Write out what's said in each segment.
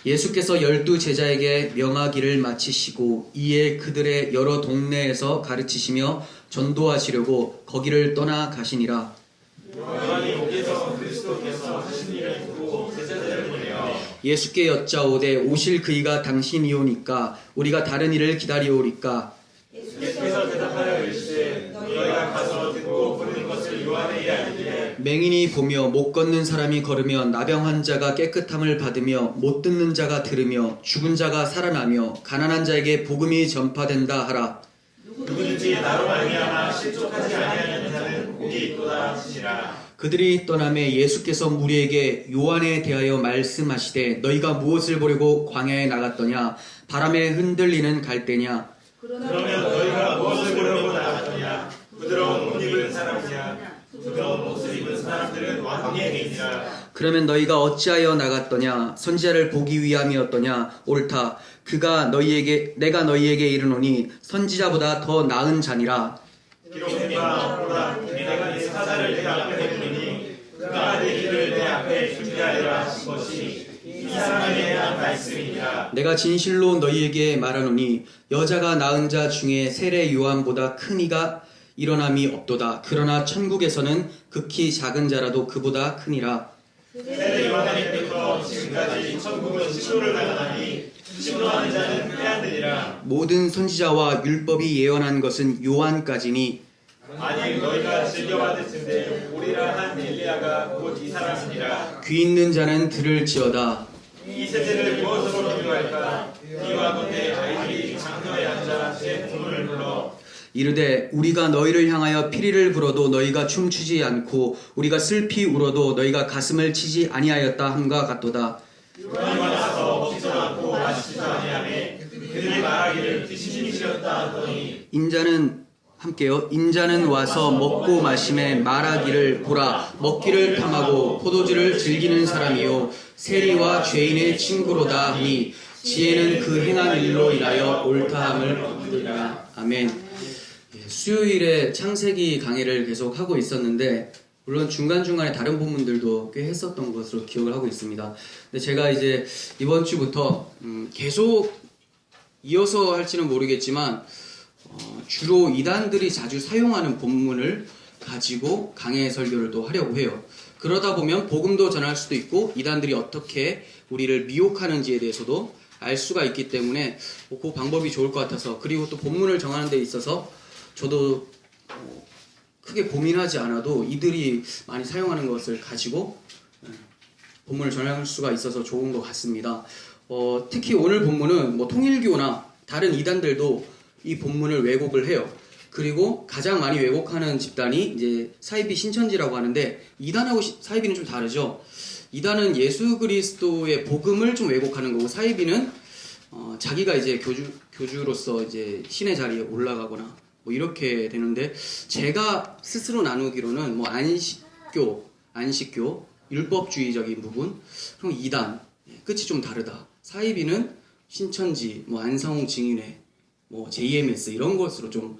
예수께서 12제자에게 명하기를 마치시고 이에 그들의 여러 동네에서 가르치시며 전도하시려고 거기를 떠나 가시니라. 요한이 오께서 그리스도께서 하신 일을 듣고 제자들을 보내어 예수께 여짜오되 오실 그이가 당신이오니까 우리가 다른 일을 기다리오리까. 예수께서 대답하여 이르시되 너희가 가서 듣고 보는 것을 요한에게 알리되 맹인이 보며 못 걷는 사람이 걸으며 나병 환자가 깨끗함을 받으며 못 듣는 자가 들으며 죽은 자가 살아나며 가난한 자에게 복음이 전파된다 하라. 누구든지 나로 말미암아 실족하지 아니하는 자는 복이 있도다 하시니라. 그들이 떠나매 예수께서 무리에게 요한에 대하여 말씀하시되 너희가 무엇을 보려고 광야에 나갔더냐. 바람에 흔들리는 갈대냐. 그러면 너희가 무엇을 보려고 나갔더냐. 부드러운 옷 입은 사람이냐. 부드러운 옷을 입은 사람들은 왕의 개인이라. 그러면 너희가 어찌하여 나갔더냐. 선지자를 보기 위함이었더냐. 옳다. 내가 너희에게 이르노니 선지자보다 더 나은 자니라. 기록된 바 보라 내가 네 사자를 내 앞에 두리니 그가 내 길을 내 앞에 준비하리라 하신 것이 이 사람에 대한 말씀이니라. 내가 진실로 너희에게 말하노니 여자가 낳은 자 중에 세례 요한보다 큰 이가 일어남이 없도다. 그러나 천국에서는 극히 작은 자라도 그보다 크니라. 세례 요한의 때부터 지금까지 천국은 시로를 나가나니 시로하는 자는 패하느니라. 모든 선지자와 율법이 예언한 것은 요한까지니 만일 너희가 즐겨받을 텐데 오리라 한 엘리야가 곧 이 사람이니라. 귀 있는 자는 들을지어다. 이 세대를 무엇으로 비유할까? 이와 같이 아이들이 장터에 앉아 제 부모를 불러 이르되 우리가 너희를 향하여 피리를 불어도 너희가 춤추지 않고 우리가 슬피 울어도 너희가 가슴을 치지 아니하였다 함과 같도다. 요한이 와서 먹지도 않고 마시지도 아니하매 그들이 말하기를 귀신이시었다 하더니 인자는 와서 먹고 마심에 말하기를 보라 먹기를 탐하고 포도주를 즐기는 사람이요 세리와 죄인의 친구로다 하니 지혜는 그 행한 일로 인하여 옳다함을 얻으리라. 아멘. 수요일에 창세기 강의를 계속 하고 있었는데 물론 중간중간에 다른 본문들도 꽤 했었던 것으로 기억을 하고 있습니다. 근데 제가 이제 이번 주부터 계속 이어서 할지는 모르겠지만 주로 이단들이 자주 사용하는 본문을 가지고 강해 설교를 또 하려고 해요. 그러다 보면 복음도 전할 수도 있고 이단들이 어떻게 우리를 미혹하는지에 대해서도 알 수가 있기 때문에 그 방법이 좋을 것 같아서, 그리고 또 본문을 정하는 데 있어서 저도 크게 고민하지 않아도 이들이 많이 사용하는 것을 가지고 본문을 전할 수가 있어서 좋은 것 같습니다. 특히 오늘 본문은 통일교나 다른 이단들도 이 본문을 왜곡을 해요. 그리고 가장 많이 왜곡하는 집단이 이제 사이비 신천지라고 하는데, 이단하고 사이비는 좀 다르죠. 이단은 예수 그리스도의 복음을 좀 왜곡하는 거고, 사이비는 자기가 이제 교주로서 이제 신의 자리에 올라가거나 이렇게 되는데, 제가 스스로 나누기로는 안식교, 율법주의적인 부분, 그리고 이단 끝이 좀 다르다. 사이비는 신천지, 안상홍 증인회, JMS 이런 것으로 좀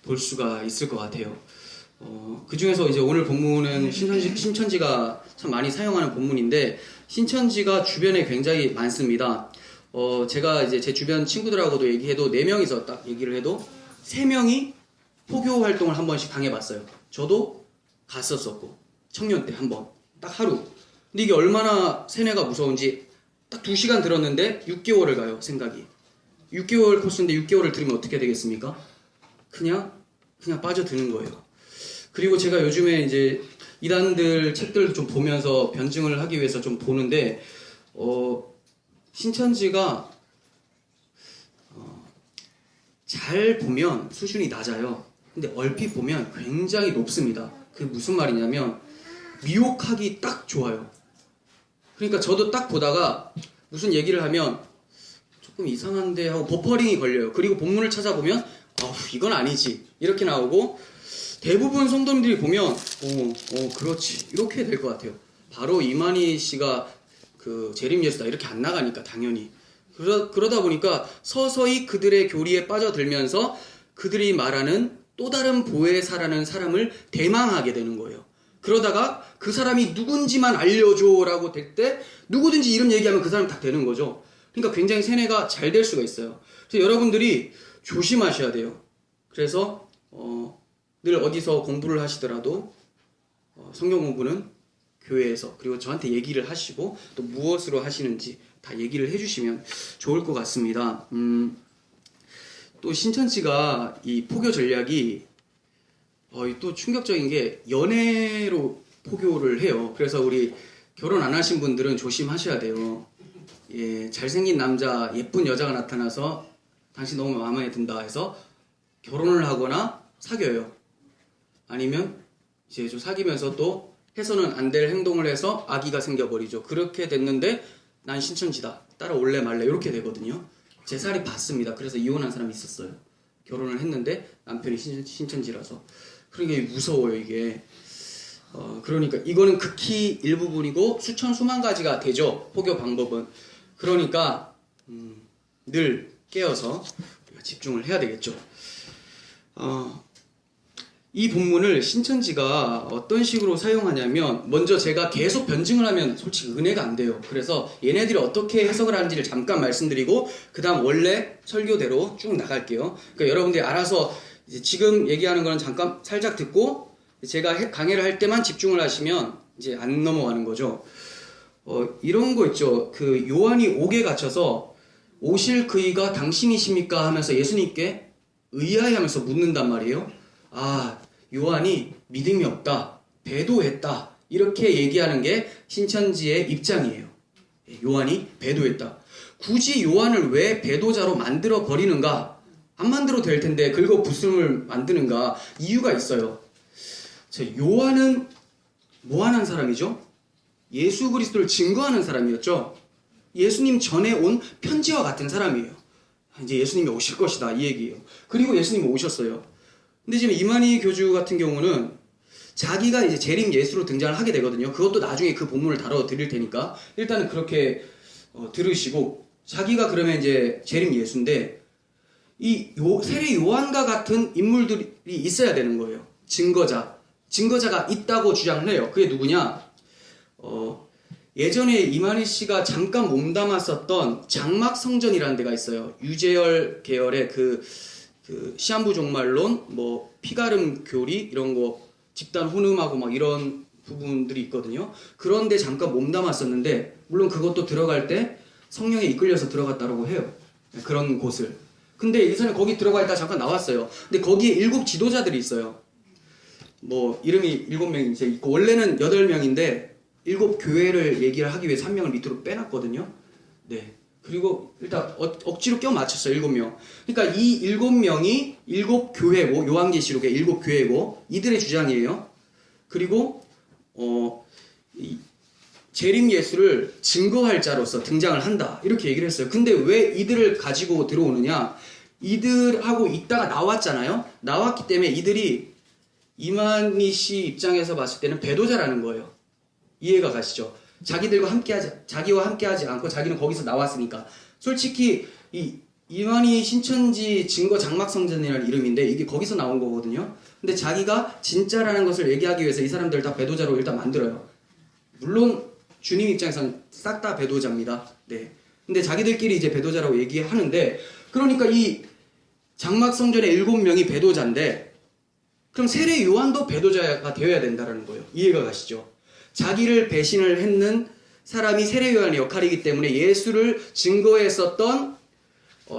볼 수가 있을 것 같아요. 그 중에서 이제 오늘 본문은 신천지가 참 많이 사용하는 본문인데, 신천지가 주변에 굉장히 많습니다. 제가 이제 제 주변 친구들하고도 얘기해도 4명이서 딱 얘기를 해도 3명이 포교 활동을 한 번씩 당해봤어요. 저도 갔었었고, 청년 때 한 번, 딱 하루. 근데 이게 얼마나 세뇌가 무서운지 딱 2시간 들었는데 6개월을 가요, 생각이. 6개월 코스인데 6개월을 들으면 어떻게 되겠습니까? 그냥 빠져드는 거예요. 그리고 제가 요즘에 이제 이단들 책들 좀 보면서 변증을 하기 위해서 좀 보는데, 신천지가 잘 보면 수준이 낮아요. 근데 얼핏 보면 굉장히 높습니다. 그게 무슨 말이냐면 미혹하기 딱 좋아요. 그러니까 저도 딱 보다가 무슨 얘기를 하면 조금 이상한데 하고 버퍼링이 걸려요. 그리고 본문을 찾아보면 이건 아니지 이렇게 나오고, 대부분 성도님들이 보면 그렇지 이렇게 될 것 같아요. 바로 이만희 씨가 그 재림 예수다 이렇게 안 나가니까 당연히. 그러다 보니까 서서히 그들의 교리에 빠져들면서 그들이 말하는 또 다른 보혜사라는 사람을 대망하게 되는 거예요. 그러다가 그 사람이 누군지만 알려줘라고 될 때 누구든지 이름 얘기하면 그 사람 딱 되는 거죠. 그러니까 굉장히 세뇌가 잘 될 수가 있어요. 그래서 여러분들이 조심하셔야 돼요. 그래서 늘 어디서 공부를 하시더라도 성경 공부는 교회에서, 그리고 저한테 얘기를 하시고 또 무엇으로 하시는지 다 얘기를 해주시면 좋을 것 같습니다. 또 신천지가 이 포교 전략이 또 충격적인 게 연애로 포교를 해요. 그래서 우리 결혼 안 하신 분들은 조심하셔야 돼요. 예, 잘생긴 남자, 예쁜 여자가 나타나서 당신 너무 마음에 든다 해서 결혼을 하거나 사귀어요. 아니면 이제 좀 사귀면서 또 해서는 안 될 행동을 해서 아기가 생겨버리죠. 그렇게 됐는데 난 신천지다, 따라올래 말래 이렇게 되거든요. 제 살이 봤습니다. 그래서 이혼한 사람이 있었어요. 결혼을 했는데 남편이 신천지라서. 그러니까 무서워요 이게. 그러니까 이거는 극히 일부분이고 수천 수만 가지가 되죠, 포교 방법은. 그러니까 늘 깨어서 우리가 집중을 해야 되겠죠. 이 본문을 신천지가 어떤 식으로 사용하냐면, 먼저 제가 계속 변증을 하면 솔직히 은혜가 안 돼요. 그래서 얘네들이 어떻게 해석을 하는지를 잠깐 말씀드리고 그 다음 원래 설교대로 쭉 나갈게요. 그러니까 여러분들이 알아서 이제 지금 얘기하는 거는 잠깐 살짝 듣고 제가 강의를 할 때만 집중을 하시면 이제 안 넘어가는 거죠. 이런 거 있죠. 그 요한이 옥에 갇혀서 오실 그이가 당신이십니까 하면서 예수님께 의아해하면서 묻는단 말이에요. 요한이 믿음이 없다, 배도했다, 이렇게 얘기하는 게 신천지의 입장이에요. 요한이 배도했다. 굳이 요한을 왜 배도자로 만들어 버리는가? 안 만들어도 될 텐데 긁어 부스럼을 만드는가? 이유가 있어요. 요한은 뭐 하는 사람이죠? 예수 그리스도를 증거하는 사람이었죠. 예수님 전에 온 편지와 같은 사람이에요. 이제 예수님이 오실 것이다, 이 얘기예요. 그리고 예수님이 오셨어요. 근데 지금 이만희 교주 같은 경우는 자기가 이제 재림 예수로 등장을 하게 되거든요. 그것도 나중에 그 본문을 다뤄 드릴 테니까 일단은 그렇게 들으시고, 자기가 그러면 이제 재림 예수인데 세례 요한과 같은 인물들이 있어야 되는 거예요. 증거자가 있다고 주장을 해요. 그게 누구냐? 예전에 이만희 씨가 잠깐 몸담았었던 장막성전이라는 데가 있어요. 유재열 계열의 그 시한부 종말론, 뭐 피가름 교리 이런 거, 집단 혼음하고 막 이런 부분들이 있거든요. 그런데 잠깐 몸담았었는데, 물론 그것도 들어갈 때 성령에 이끌려서 들어갔다고 해요. 그런 곳을. 근데 예전에 거기 들어가 있다 잠깐 나왔어요. 근데 거기에 7 지도자들이 있어요. 뭐 이름이 7명이 이제 있고, 원래는 8명인데 7 교회를 얘기를 하기 위해서 1명을 밑으로 빼놨거든요. 네. 그리고 일단 억지로 껴 맞췄어요. 7명. 그러니까 이 7명이 7 교회고, 요한계시록의 7 교회고, 이들의 주장이에요. 그리고 이 재림 예수를 증거할 자로서 등장을 한다, 이렇게 얘기를 했어요. 근데 왜 이들을 가지고 들어오느냐? 이들하고 있다가 나왔잖아요. 나왔기 때문에 이들이 이만희 씨 입장에서 봤을 때는 배도자라는 거예요. 이해가 가시죠? 자기와 함께하지 않고 자기는 거기서 나왔으니까. 솔직히 이만희 신천지 증거 장막성전이라는 이름인데 이게 거기서 나온 거거든요. 근데 자기가 진짜라는 것을 얘기하기 위해서 이 사람들 다 배도자로 일단 만들어요. 물론 주님 입장에서는 싹 다 배도자입니다. 네. 근데 자기들끼리 이제 배도자라고 얘기하는데, 그러니까 이 장막성전의 7명이 배도자인데, 그럼 세례 요한도 배도자가 되어야 된다는 거예요. 이해가 가시죠? 자기를 배신을 했는 사람이 세례 요한의 역할이기 때문에 예수를 증거했었던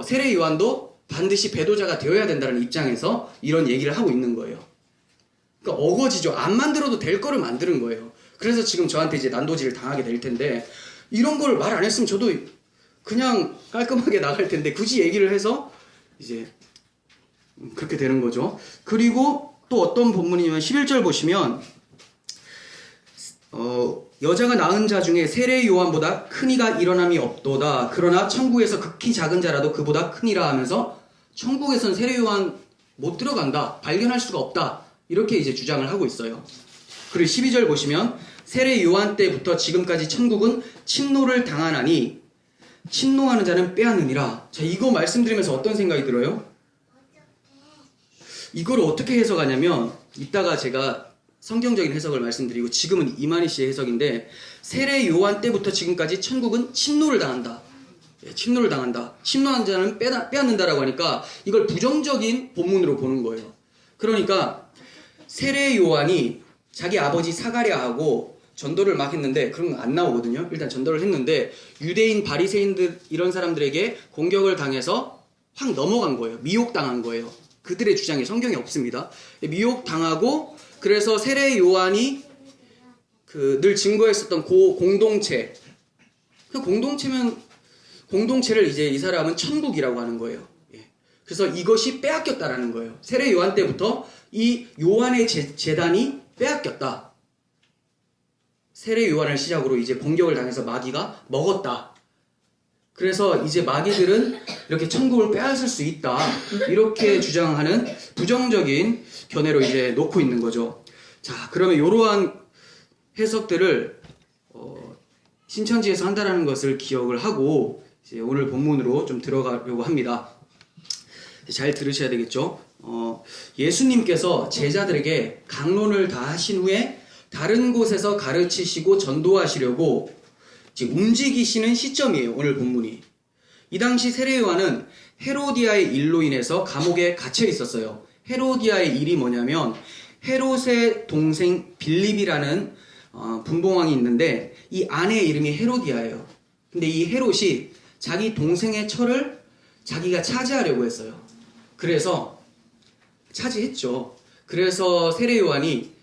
세례 요한도 반드시 배도자가 되어야 된다는 입장에서 이런 얘기를 하고 있는 거예요. 그러니까 어거지죠. 안 만들어도 될 거를 만드는 거예요. 그래서 지금 저한테 이제 난도질을 당하게 될 텐데, 이런 걸 말 안 했으면 저도 그냥 깔끔하게 나갈 텐데 굳이 얘기를 해서 이제 그렇게 되는 거죠. 그리고 또 어떤 본문이냐면 11절 보시면 여자가 낳은 자 중에 세례 요한보다 큰 이가 일어남이 없도다. 그러나 천국에서 극히 작은 자라도 그보다 크니라 하면서 천국에선 세례 요한 못 들어간다, 발견할 수가 없다, 이렇게 이제 주장을 하고 있어요. 그리고 12절 보시면 세례 요한 때부터 지금까지 천국은 침노를 당하나니 침노하는 자는 빼앗느니라. 자, 이거 말씀드리면서 어떤 생각이 들어요? 이걸 어떻게 해석하냐면, 이따가 제가 성경적인 해석을 말씀드리고 지금은 이만희 씨의 해석인데, 세례 요한 때부터 지금까지 천국은 침노를 당한다. 침노를 당한다. 침노한 자는 빼앗는다라고 하니까 이걸 부정적인 본문으로 보는 거예요. 그러니까 세례 요한이 자기 아버지 사가랴하고 전도를 막 했는데, 그런 건 안 나오거든요. 일단 전도를 했는데 유대인 바리새인들 이런 사람들에게 공격을 당해서 확 넘어간 거예요. 미혹당한 거예요. 그들의 주장에 성경이 없습니다. 미혹당하고, 그래서 세례 요한이 늘 증거했었던 공동체, 그 공동체를 이제 이 사람은 천국이라고 하는 거예요. 그래서 이것이 빼앗겼다라는 거예요. 세례 요한 때부터 이 요한의 재단이 빼앗겼다. 세례 요한을 시작으로 이제 공격을 당해서 마귀가 먹었다. 그래서 이제 마귀들은 이렇게 천국을 빼앗을 수 있다. 이렇게 주장하는 부정적인 견해로 이제 놓고 있는 거죠. 자, 그러면 이러한 해석들을 신천지에서 한다라는 것을 기억을 하고 이제 오늘 본문으로 좀 들어가려고 합니다. 잘 들으셔야 되겠죠. 예수님께서 제자들에게 강론을 다 하신 후에 다른 곳에서 가르치시고 전도하시려고 지금 움직이시는 시점이에요. 오늘 본문이. 이 당시 세례 요한은 헤로디아의 일로 인해서 감옥에 갇혀 있었어요. 헤로디아의 일이 뭐냐면, 헤롯의 동생 빌립이라는 분봉왕이 있는데 이 아내의 이름이 헤로디아예요. 근데 이 헤롯이 자기 동생의 처를 자기가 차지하려고 했어요. 그래서 차지했죠. 그래서 세례 요한이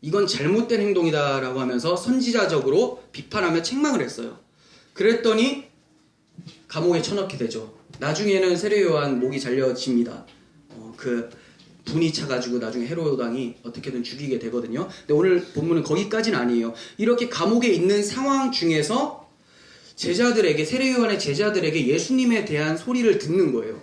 이건 잘못된 행동이다라고 하면서 선지자적으로 비판하며 책망을 했어요. 그랬더니 감옥에 쳐넣게 되죠. 나중에는 세례 요한 목이 잘려집니다. 분이 차가지고 나중에 헤롯 왕이 어떻게든 죽이게 되거든요. 근데 오늘 본문은 거기까지는 아니에요. 이렇게 감옥에 있는 상황 중에서 제자들에게, 세례 요한의 제자들에게 예수님에 대한 소리를 듣는 거예요.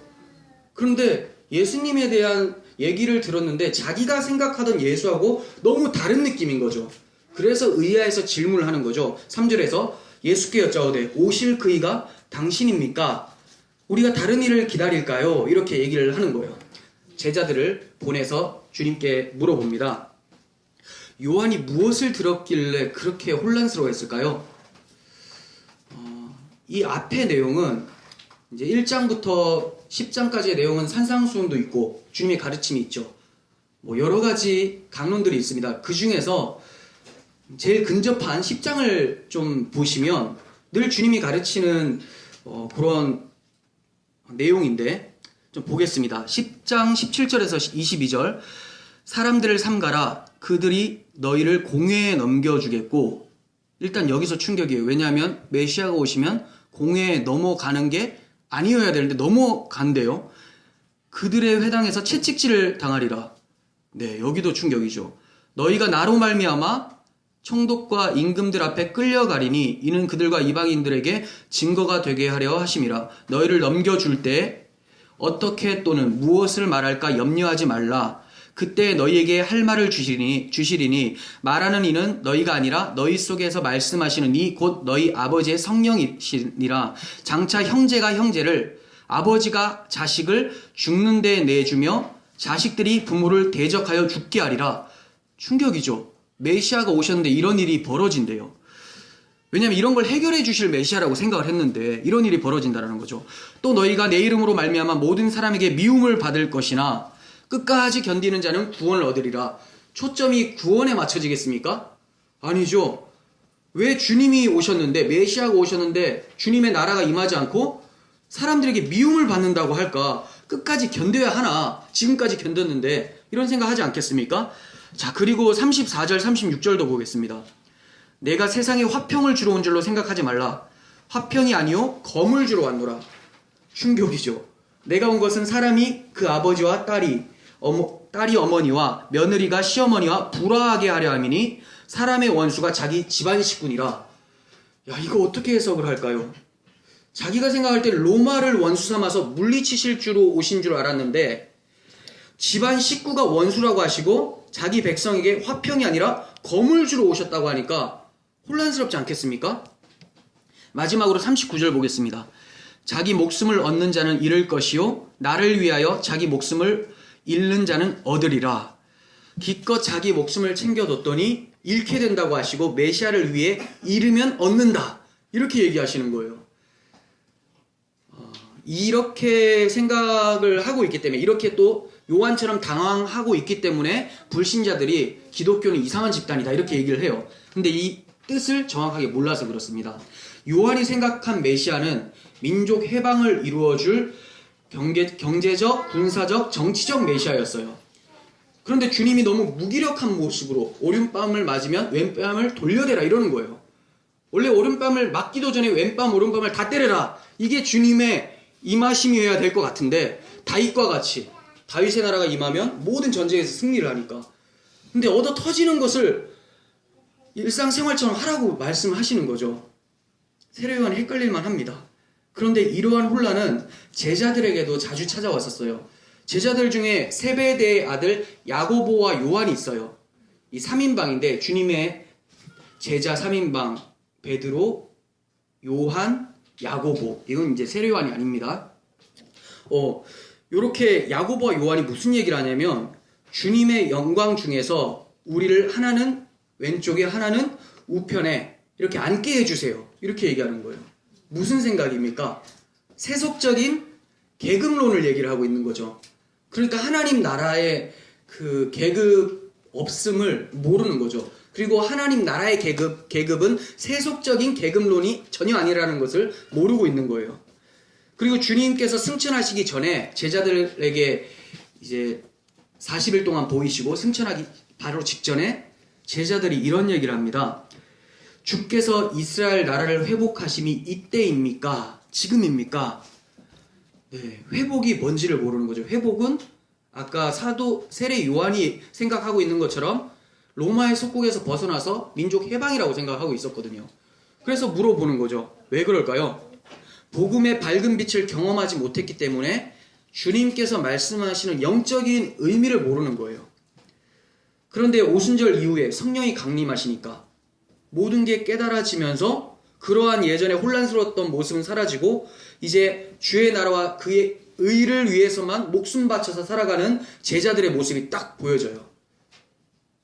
그런데 예수님에 대한 얘기를 들었는데 자기가 생각하던 예수하고 너무 다른 느낌인 거죠. 그래서 의아해서 질문을 하는 거죠. 3절에서 예수께 여짜오되 오실 그이가 당신입니까? 우리가 다른 일을 기다릴까요? 이렇게 얘기를 하는 거예요. 제자들을 보내서 주님께 물어봅니다. 요한이 무엇을 들었길래 그렇게 혼란스러워했을까요? 이 앞의 내용은 이제 1장부터 10장까지의 내용은 산상수훈도 있고 주님의 가르침이 있죠. 여러 가지 강론들이 있습니다. 그 중에서 제일 근접한 10장을 좀 보시면 늘 주님이 가르치는 그런 내용인데 좀 보겠습니다. 10장 17절에서 22절. 사람들을 삼가라. 그들이 너희를 공회에 넘겨주겠고. 일단 여기서 충격이에요. 왜냐하면 메시아가 오시면 공회에 넘어가는 게 아니어야 되는데 넘어간대요. 그들의 회당에서 채찍질을 당하리라. 네, 여기도 충격이죠. 너희가 나로 말미암아 총독과 임금들 앞에 끌려가리니 이는 그들과 이방인들에게 증거가 되게 하려 하심이라. 너희를 넘겨줄 때 어떻게 또는 무엇을 말할까 염려하지 말라. 그때 너희에게 할 말을 주시리니 말하는 이는 너희가 아니라 너희 속에서 말씀하시는 이 곧 너희 아버지의 성령이시니라. 장차 형제가 형제를, 아버지가 자식을 죽는 데 내주며 자식들이 부모를 대적하여 죽게 하리라. 충격이죠. 메시아가 오셨는데 이런 일이 벌어진대요. 왜냐하면 이런 걸 해결해 주실 메시아라고 생각을 했는데 이런 일이 벌어진다는 거죠. 또 너희가 내 이름으로 말미암아 모든 사람에게 미움을 받을 것이나 끝까지 견디는 자는 구원을 얻으리라. 초점이 구원에 맞춰지겠습니까? 아니죠. 왜 주님이 오셨는데, 메시아가 오셨는데 주님의 나라가 임하지 않고 사람들에게 미움을 받는다고 할까? 끝까지 견뎌야 하나? 지금까지 견뎠는데 이런 생각하지 않겠습니까? 자, 그리고 34절 36절도 보겠습니다. 내가 세상에 화평을 주러 온 줄로 생각하지 말라. 화평이 아니요 검을 주러 왔노라. 충격이죠. 내가 온 것은 사람이 그 아버지와 딸이 어머니와 며느리가 시어머니와 불화하게 하려 함이니 사람의 원수가 자기 집안 식구니라. 야, 이거 어떻게 해석을 할까요? 자기가 생각할 때 로마를 원수 삼아서 물리치실 줄로 오신 줄 알았는데 집안 식구가 원수라고 하시고 자기 백성에게 화평이 아니라 검을 주러 오셨다고 하니까 혼란스럽지 않겠습니까? 마지막으로 39절 보겠습니다. 자기 목숨을 얻는 자는 잃을 것이요 나를 위하여 자기 목숨을 잃는 자는 얻으리라. 기껏 자기 목숨을 챙겨뒀더니 잃게 된다고 하시고 메시아를 위해 잃으면 얻는다. 이렇게 얘기하시는 거예요. 이렇게 생각을 하고 있기 때문에, 이렇게 또 요한처럼 당황하고 있기 때문에 불신자들이 기독교는 이상한 집단이다 이렇게 얘기를 해요. 근데 이 뜻을 정확하게 몰라서 그렇습니다. 요한이 생각한 메시아는 민족 해방을 이루어줄 경제적, 군사적, 정치적 메시아였어요. 그런데 주님이 너무 무기력한 모습으로 오른뺨을 맞으면 왼뺨을 돌려대라 이러는 거예요. 원래 오른뺨을 맞기도 전에 왼뺨 오른뺨을 다 때려라. 이게 주님의 임하심이어야 될 것 같은데, 다윗과 같이 다윗의 나라가 임하면 모든 전쟁에서 승리를 하니까. 근데 얻어 터지는 것을 일상생활처럼 하라고 말씀하시는 거죠. 세례요한이 헷갈릴만 합니다. 그런데 이러한 혼란은 제자들에게도 자주 찾아왔었어요. 제자들 중에 세베대의 아들 야고보와 요한이 있어요. 이 3인방인데 주님의 제자 3인방 베드로, 요한, 야고보. 이건 이제 세례요한이 아닙니다. 요렇게 야고보와 요한이 무슨 얘기를 하냐면 주님의 영광 중에서 우리를 하나는 왼쪽에 하나는 우편에 이렇게 앉게 해주세요. 이렇게 얘기하는 거예요. 무슨 생각입니까? 세속적인 계급론을 얘기를 하고 있는 거죠. 그러니까 하나님 나라의 그 계급 없음을 모르는 거죠. 그리고 하나님 나라의 계급은 세속적인 계급론이 전혀 아니라는 것을 모르고 있는 거예요. 그리고 주님께서 승천하시기 전에 제자들에게 이제 40일 동안 보이시고 승천하기 바로 직전에 제자들이 이런 얘기를 합니다. 주께서 이스라엘 나라를 회복하심이 이때입니까? 지금입니까? 네, 회복이 뭔지를 모르는 거죠. 회복은 아까 사도 세례 요한이 생각하고 있는 것처럼 로마의 속국에서 벗어나서 민족 해방이라고 생각하고 있었거든요. 그래서 물어보는 거죠. 왜 그럴까요? 복음의 밝은 빛을 경험하지 못했기 때문에 주님께서 말씀하시는 영적인 의미를 모르는 거예요. 그런데 오순절 이후에 성령이 강림하시니까 모든 게 깨달아지면서 그러한 예전에 혼란스러웠던 모습은 사라지고 이제 주의 나라와 그의 의를 위해서만 목숨 바쳐서 살아가는 제자들의 모습이 딱 보여져요.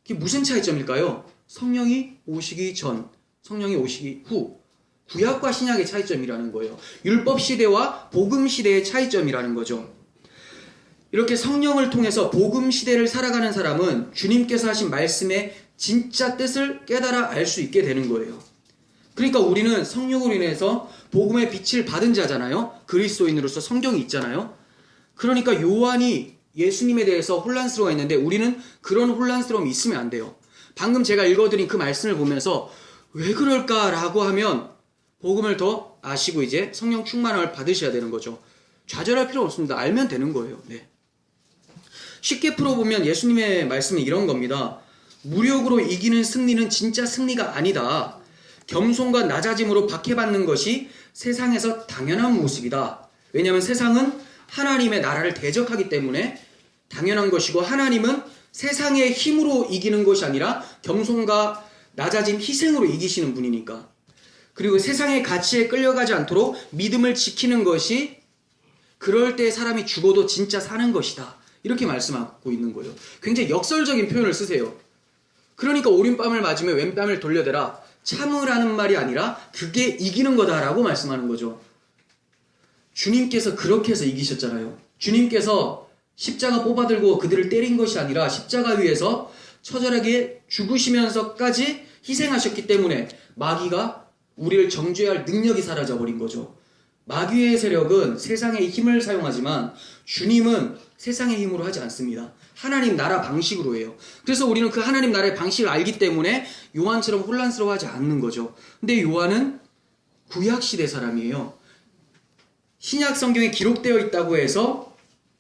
이게 무슨 차이점일까요? 성령이 오시기 전, 성령이 오시기 후. 구약과 신약의 차이점이라는 거예요. 율법 시대와 복음 시대의 차이점이라는 거죠. 이렇게 성령을 통해서 복음 시대를 살아가는 사람은 주님께서 하신 말씀의 진짜 뜻을 깨달아 알 수 있게 되는 거예요. 그러니까 우리는 성령으로 인해서 복음의 빛을 받은 자잖아요. 그리스도인으로서 성경이 있잖아요. 그러니까 요한이 예수님에 대해서 혼란스러워했는데 우리는 그런 혼란스러움이 있으면 안 돼요. 방금 제가 읽어드린 그 말씀을 보면서 왜 그럴까라고 하면 복음을 더 아시고 이제 성령 충만함을 받으셔야 되는 거죠. 좌절할 필요 없습니다. 알면 되는 거예요. 네. 쉽게 풀어보면 예수님의 말씀은 이런 겁니다. 무력으로 이기는 승리는 진짜 승리가 아니다. 겸손과 낮아짐으로 박해받는 것이 세상에서 당연한 모습이다. 왜냐하면 세상은 하나님의 나라를 대적하기 때문에 당연한 것이고 하나님은 세상의 힘으로 이기는 것이 아니라 겸손과 낮아짐, 희생으로 이기시는 분이니까. 그리고 세상의 가치에 끌려가지 않도록 믿음을 지키는 것이 그럴 때 사람이 죽어도 진짜 사는 것이다. 이렇게 말씀하고 있는 거예요. 굉장히 역설적인 표현을 쓰세요. 그러니까 오른뺨을 맞으면 왼뺨을 돌려대라. 참으라는 말이 아니라 그게 이기는 거다라고 말씀하는 거죠. 주님께서 그렇게 해서 이기셨잖아요. 주님께서 십자가 뽑아들고 그들을 때린 것이 아니라 십자가 위에서 처절하게 죽으시면서까지 희생하셨기 때문에 마귀가 우리를 정죄할 능력이 사라져버린 거죠. 마귀의 세력은 세상의 힘을 사용하지만 주님은 세상의 힘으로 하지 않습니다. 하나님 나라 방식으로 해요. 그래서 우리는 그 하나님 나라의 방식을 알기 때문에 요한처럼 혼란스러워하지 않는 거죠. 근데 요한은 구약시대 사람이에요. 신약 성경에 기록되어 있다고 해서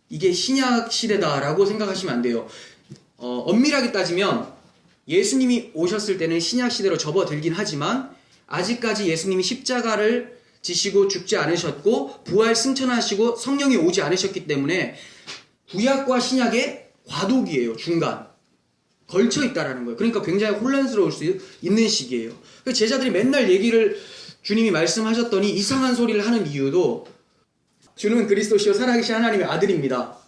이게 신약시대다라고 생각하시면 안 돼요. 엄밀하게 따지면 예수님이 오셨을 때는 신약시대로 접어들긴 하지만 아직까지 예수님이 십자가를 지시고 죽지 않으셨고 부활 승천하시고 성령이 오지 않으셨기 때문에 구약과 신약의 과도기예요. 중간 걸쳐 있다라는 거예요. 그러니까 굉장히 혼란스러울 수 있는 시기예요. 제자들이 맨날 얘기를 주님이 말씀하셨더니 이상한 소리를 하는 이유도 주는 그리스도시요 살아계신 하나님의 아들입니다.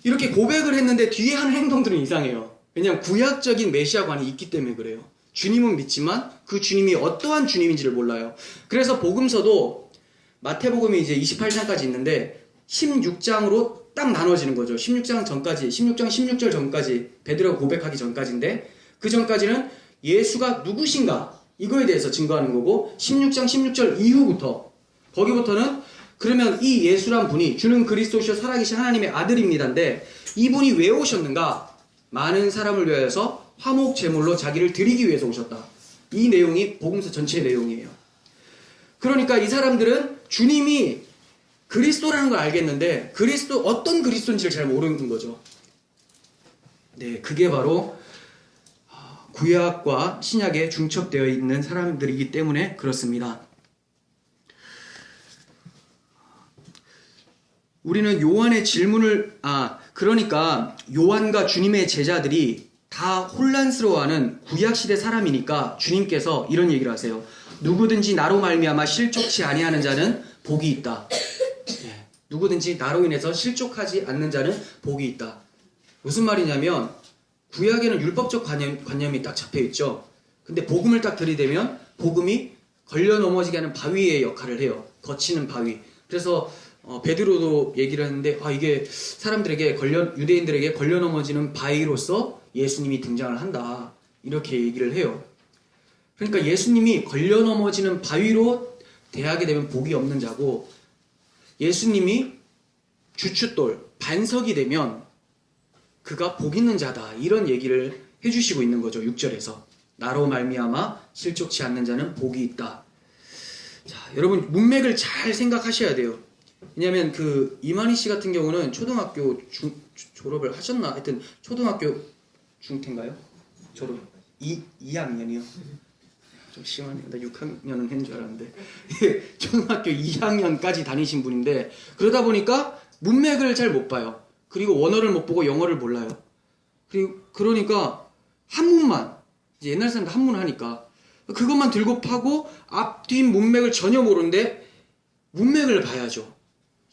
이렇게 고백을 했는데 뒤에 하는 행동들은 이상해요. 왜냐하면 구약적인 메시아관이 있기 때문에 그래요. 주님은 믿지만 그 주님이 어떠한 주님인지를 몰라요. 그래서 복음서도 마태복음이 이제 28장까지 있는데 16장으로 딱 나눠지는 거죠. 16장 전까지, 16장 16절 전까지, 베드로가 고백하기 전까지인데 그 전까지는 예수가 누구신가 이거에 대해서 증거하는 거고 16장 16절 이후부터 거기부터는 그러면 이 예수란 분이 주는 그리스도시요 살아계신 하나님의 아들입니다인데 이분이 왜 오셨는가? 많은 사람을 위하여서 화목 제물로 자기를 드리기 위해서 오셨다. 이 내용이 복음서 전체의 내용이에요. 그러니까 이 사람들은 주님이 그리스도라는 걸 알겠는데 그리스도 어떤 그리스도인지를 잘 모르는 거죠. 네, 그게 바로 구약과 신약에 중첩되어 있는 사람들이기 때문에 그렇습니다. 우리는 요한의 질문을 그러니까 요한과 주님의 제자들이 다 혼란스러워하는 구약시대 사람이니까 주님께서 이런 얘기를 하세요. 누구든지 나로 말미암아 실족치 아니하는 자는 복이 있다. 네. 누구든지 나로 인해서 실족하지 않는 자는 복이 있다. 무슨 말이냐면 구약에는 율법적 관념이 딱 잡혀있죠. 근데 복음을 딱 들이대면 복음이 걸려 넘어지게 하는 바위의 역할을 해요. 거치는 바위. 그래서 베드로도 얘기를 했는데 이게 사람들에게 유대인들에게 걸려 넘어지는 바위로서 예수님이 등장을 한다. 이렇게 얘기를 해요. 그러니까 예수님이 걸려 넘어지는 바위로 대하게 되면 복이 없는 자고 예수님이 주춧돌, 반석이 되면 그가 복 있는 자다. 이런 얘기를 해주시고 있는 거죠. 6절에서. 나로 말미암아 실족치 않는 자는 복이 있다. 자, 여러분 문맥을 잘 생각하셔야 돼요. 왜냐면 이만희 씨 같은 경우는 초등학교 졸업을 하셨나? 하여튼 초등학교 중퇴인가요? 졸업 2학년이요. 좀 심하네요. 나 6학년은 했는 줄 알았는데 초등학교 2학년까지 다니신 분인데 그러다 보니까 문맥을 잘 못 봐요. 그리고 원어를 못 보고 영어를 몰라요. 그러니까 한문만 이제 옛날 사람들 한문 하니까 그것만 들고 파고 앞뒤 문맥을 전혀 모르는데 문맥을 봐야죠.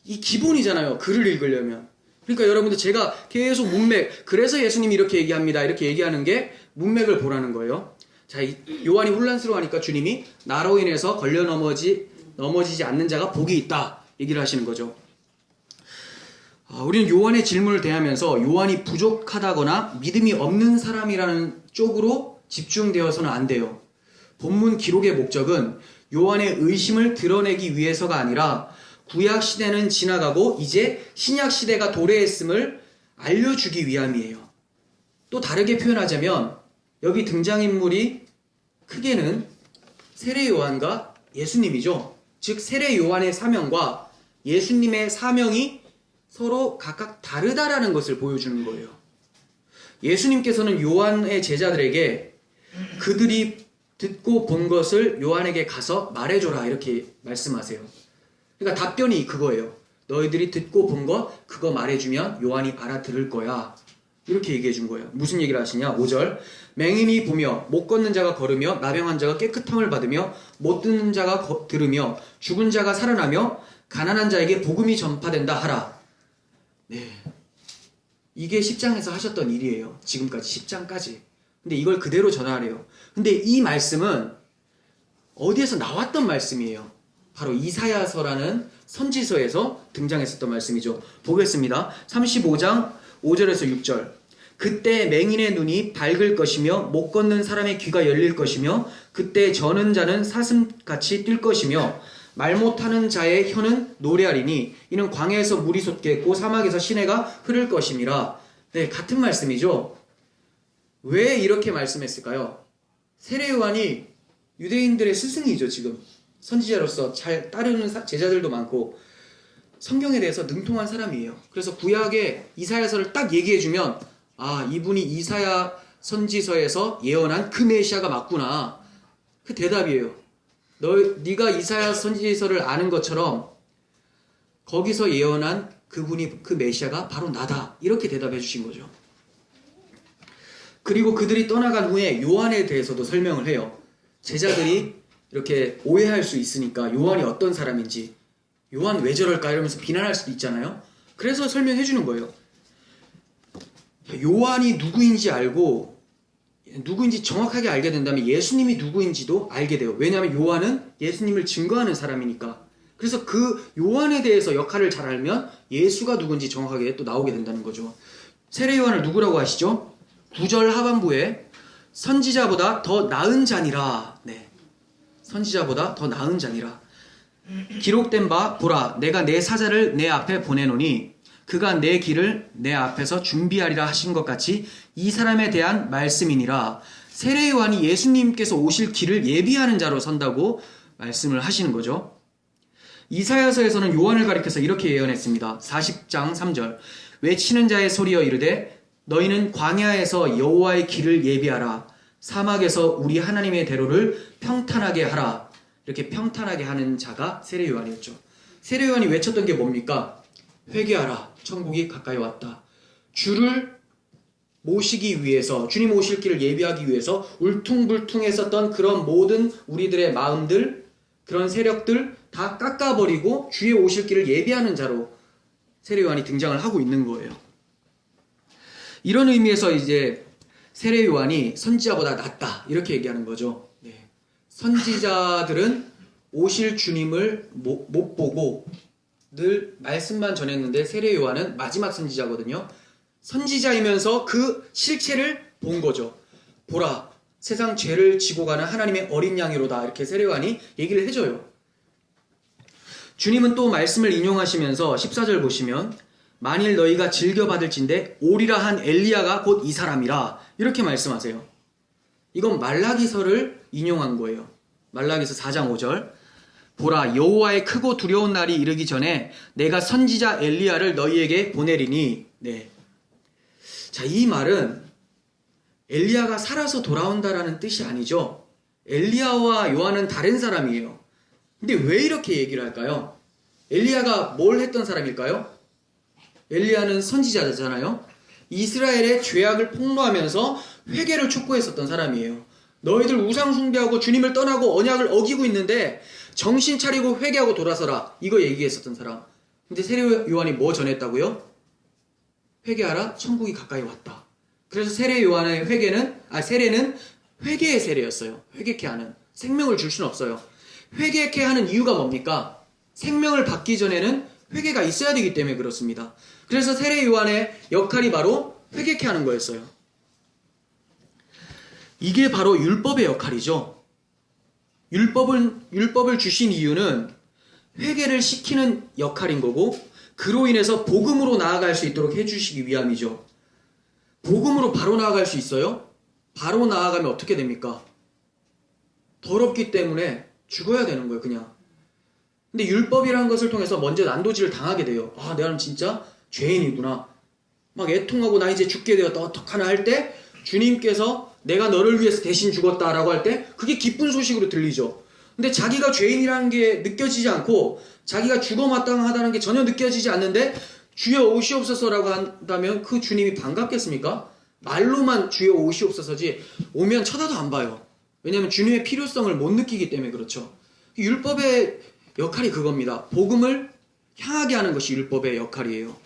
이 기본이잖아요. 글을 읽으려면. 그러니까 여러분들 제가 계속 문맥 그래서 예수님이 이렇게 얘기합니다. 이렇게 얘기하는 게 문맥을 보라는 거예요. 자, 요한이 혼란스러워하니까 주님이 나로 인해서 걸려 넘어지지 않는 자가 복이 있다 얘기를 하시는 거죠. 우리는 요한의 질문을 대하면서 요한이 부족하다거나 믿음이 없는 사람이라는 쪽으로 집중되어서는 안 돼요. 본문 기록의 목적은 요한의 의심을 드러내기 위해서가 아니라 구약 시대는 지나가고 이제 신약 시대가 도래했음을 알려주기 위함이에요. 또 다르게 표현하자면 여기 등장인물이 크게는 세례 요한과 예수님이죠. 즉 세례 요한의 사명과 예수님의 사명이 서로 각각 다르다라는 것을 보여주는 거예요. 예수님께서는 요한의 제자들에게 그들이 듣고 본 것을 요한에게 가서 말해줘라 이렇게 말씀하세요. 그러니까 답변이 그거예요. 너희들이 듣고 본 거 그거 말해주면 요한이 알아들을 거야. 이렇게 얘기해 준 거예요. 무슨 얘기를 하시냐? 5절. 맹인이 보며 못 걷는 자가 걸으며 나병한 자가 깨끗함을 받으며 못 듣는 자가 들으며 죽은 자가 살아나며 가난한 자에게 복음이 전파된다 하라. 네, 이게 10장에서 하셨던 일이에요. 지금까지 10장까지. 근데 이걸 그대로 전하래요. 근데 이 말씀은 어디에서 나왔던 말씀이에요? 바로 이사야서라는 선지서에서 등장했었던 말씀이죠. 보겠습니다. 35장 5절에서 6절. 그때 맹인의 눈이 밝을 것이며 못 걷는 사람의 귀가 열릴 것이며 그때 저는 자는 사슴같이 뛸 것이며 말 못하는 자의 혀는 노래하리니 이는 광야에서 물이 솟겠고 사막에서 시내가 흐를 것임이라. 네, 같은 말씀이죠. 왜 이렇게 말씀했을까요? 세례 요한이 유대인들의 스승이죠. 지금 선지자로서 잘 따르는 제자들도 많고 성경에 대해서 능통한 사람이에요. 그래서 구약의 이사야서를 딱 얘기해주면 이분이 이사야 선지서에서 예언한 그 메시아가 맞구나. 그 대답이에요. 네가 이사야 선지서를 아는 것처럼 거기서 예언한 그분이 그 메시아가 바로 나다. 이렇게 대답해 주신 거죠. 그리고 그들이 떠나간 후에 요한에 대해서도 설명을 해요. 제자들이 이렇게 오해할 수 있으니까 요한이 어떤 사람인지 요한 왜 저럴까 이러면서 비난할 수도 있잖아요. 그래서 설명해 주는 거예요. 요한이 누구인지 알고 누구인지 정확하게 알게 된다면 예수님이 누구인지도 알게 돼요. 왜냐하면 요한은 예수님을 증거하는 사람이니까. 그래서 그 요한에 대해서 역할을 잘 알면 예수가 누군지 정확하게 또 나오게 된다는 거죠. 세례 요한을 누구라고 하시죠? 9절 하반부에 선지자보다 더 나은 자니라. 네. 선지자보다 더 나은 자니라. 기록된 바 보라 내가 내 사자를 내 앞에 보내노니 그가 내 길을 내 앞에서 준비하리라 하신 것 같이 이 사람에 대한 말씀이니라. 세례 요한이 예수님께서 오실 길을 예비하는 자로 선다고 말씀을 하시는 거죠. 이사야서에서는 요한을 가리켜서 이렇게 예언했습니다. 40장 3절 외치는 자의 소리여 이르되 너희는 광야에서 여호와의 길을 예비하라. 사막에서 우리 하나님의 대로를 평탄하게 하라. 이렇게 평탄하게 하는 자가 세례 요한이었죠. 세례 요한이 외쳤던 게 뭡니까? 회개하라. 천국이 가까이 왔다. 주를 모시기 위해서, 주님 오실 길을 예비하기 위해서 울퉁불퉁했었던 그런 모든 우리들의 마음들, 그런 세력들 다 깎아버리고 주의 오실 길을 예비하는 자로 세례 요한이 등장을 하고 있는 거예요. 이런 의미에서 이제 세례 요한이 선지자보다 낫다 이렇게 얘기하는 거죠. 네. 선지자들은 오실 주님을 못 보고 늘 말씀만 전했는데 세례 요한은 마지막 선지자거든요. 선지자이면서 그 실체를 본 거죠. 보라 세상 죄를 지고 가는 하나님의 어린 양이로다 이렇게 세례 요한이 얘기를 해줘요. 주님은 또 말씀을 인용하시면서 14절 보시면 만일 너희가 즐겨받을진대 오리라 한 엘리야가 곧 이 사람이라 이렇게 말씀하세요. 이건 말라기서를 인용한 거예요. 말라기서 4장 5절 보라 여호와의 크고 두려운 날이 이르기 전에 내가 선지자 엘리야를 너희에게 보내리니. 네. 자, 이 말은 엘리야가 살아서 돌아온다라는 뜻이 아니죠. 엘리야와 요한은 다른 사람이에요. 근데 왜 이렇게 얘기를 할까요? 엘리야가 뭘 했던 사람일까요? 엘리야는 선지자잖아요. 이스라엘의 죄악을 폭로하면서 회개를 촉구했었던 사람이에요. 너희들 우상 숭배하고 주님을 떠나고 언약을 어기고 있는데 정신 차리고 회개하고 돌아서라. 이거 얘기했었던 사람. 근데 세례 요한이 뭐 전했다고요? 회개하라. 천국이 가까이 왔다. 그래서 세례 요한의 세례는 회개의 세례였어요. 회개케 하는. 생명을 줄 수는 없어요. 회개케 하는 이유가 뭡니까? 생명을 받기 전에는 회개가 있어야 되기 때문에 그렇습니다. 그래서 세례 요한의 역할이 바로 회개케 하는 거였어요. 이게 바로 율법의 역할이죠. 율법을 주신 이유는 회개를 시키는 역할인 거고 그로 인해서 복음으로 나아갈 수 있도록 해주시기 위함이죠. 복음으로 바로 나아갈 수 있어요? 바로 나아가면 어떻게 됩니까? 더럽기 때문에 죽어야 되는 거예요, 그냥. 근데 율법이라는 것을 통해서 먼저 난도질을 당하게 돼요. 아, 내가 진짜 죄인이구나. 막 애통하고 나 이제 죽게 되었다. 어떡하나 할 때 주님께서 내가 너를 위해서 대신 죽었다라고 할 때 그게 기쁜 소식으로 들리죠. 근데 자기가 죄인이라는 게 느껴지지 않고 자기가 죽어마땅하다는 게 전혀 느껴지지 않는데 주여 오시옵소서라고 한다면 그 주님이 반갑겠습니까? 말로만 주여 오시옵소서지 오면 쳐다도 안 봐요. 왜냐하면 주님의 필요성을 못 느끼기 때문에 그렇죠. 율법의 역할이 그겁니다. 복음을 향하게 하는 것이 율법의 역할이에요.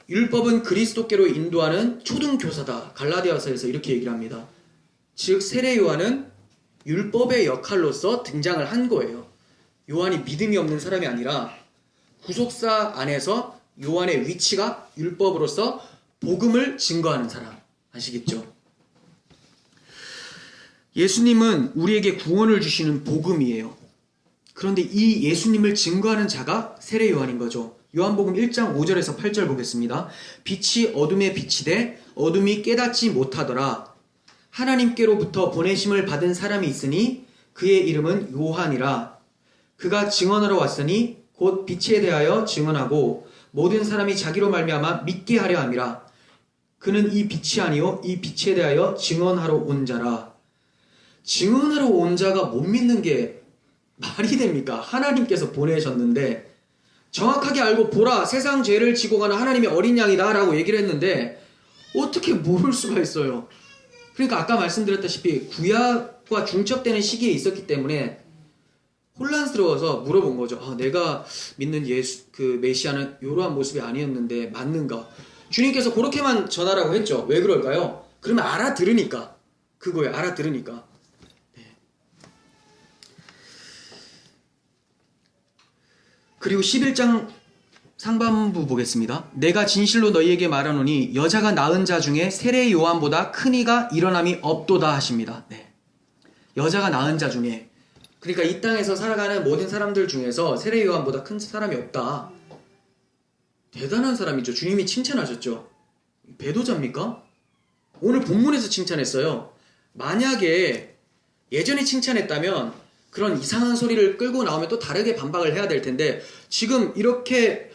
율법은 그리스도께로 인도하는 초등교사다. 갈라디아서에서 이렇게 얘기를 합니다. 즉 세례 요한은 율법의 역할로서 등장을 한 거예요. 요한이 믿음이 없는 사람이 아니라 구속사 안에서 요한의 위치가 율법으로서 복음을 증거하는 사람. 아시겠죠? 예수님은 우리에게 구원을 주시는 복음이에요. 그런데 이 예수님을 증거하는 자가 세례 요한인 거죠. 요한복음 1장 5절에서 8절 보겠습니다. 빛이 어둠에 비치되 어둠이 깨닫지 못하더라. 하나님께로부터 보내심을 받은 사람이 있으니 그의 이름은 요한이라. 그가 증언하러 왔으니 곧 빛에 대하여 증언하고 모든 사람이 자기로 말미암아 믿게 하려 함이라. 그는 이 빛이 아니요 이 빛에 대하여 증언하러 온 자라. 증언하러 온 자가 못 믿는 게 말이 됩니까? 하나님께서 보내셨는데 정확하게 알고 보라 세상 죄를 지고 가는 하나님의 어린 양이다 라고 얘기를 했는데 어떻게 모를 수가 있어요. 그러니까 아까 말씀드렸다시피 구약과 중첩되는 시기에 있었기 때문에 혼란스러워서 물어본 거죠. 아, 내가 믿는 예수 그 메시아는 이러한 모습이 아니었는데 맞는가? 주님께서 그렇게만 전하라고 했죠. 왜 그럴까요? 그러면 알아들으니까. 그거예요. 알아들으니까. 네. 그리고 11장 상반부 보겠습니다. 내가 진실로 너희에게 말하노니 여자가 낳은 자 중에 세례 요한보다 큰 이가 일어남이 없도다 하십니다. 네. 여자가 낳은 자 중에, 그러니까 이 땅에서 살아가는 모든 사람들 중에서 세례 요한보다 큰 사람이 없다. 대단한 사람이죠. 주님이 칭찬하셨죠. 배도자입니까? 오늘 본문에서 칭찬했어요. 만약에 예전에 칭찬했다면 그런 이상한 소리를 끌고 나오면 또 다르게 반박을 해야 될 텐데, 지금 이렇게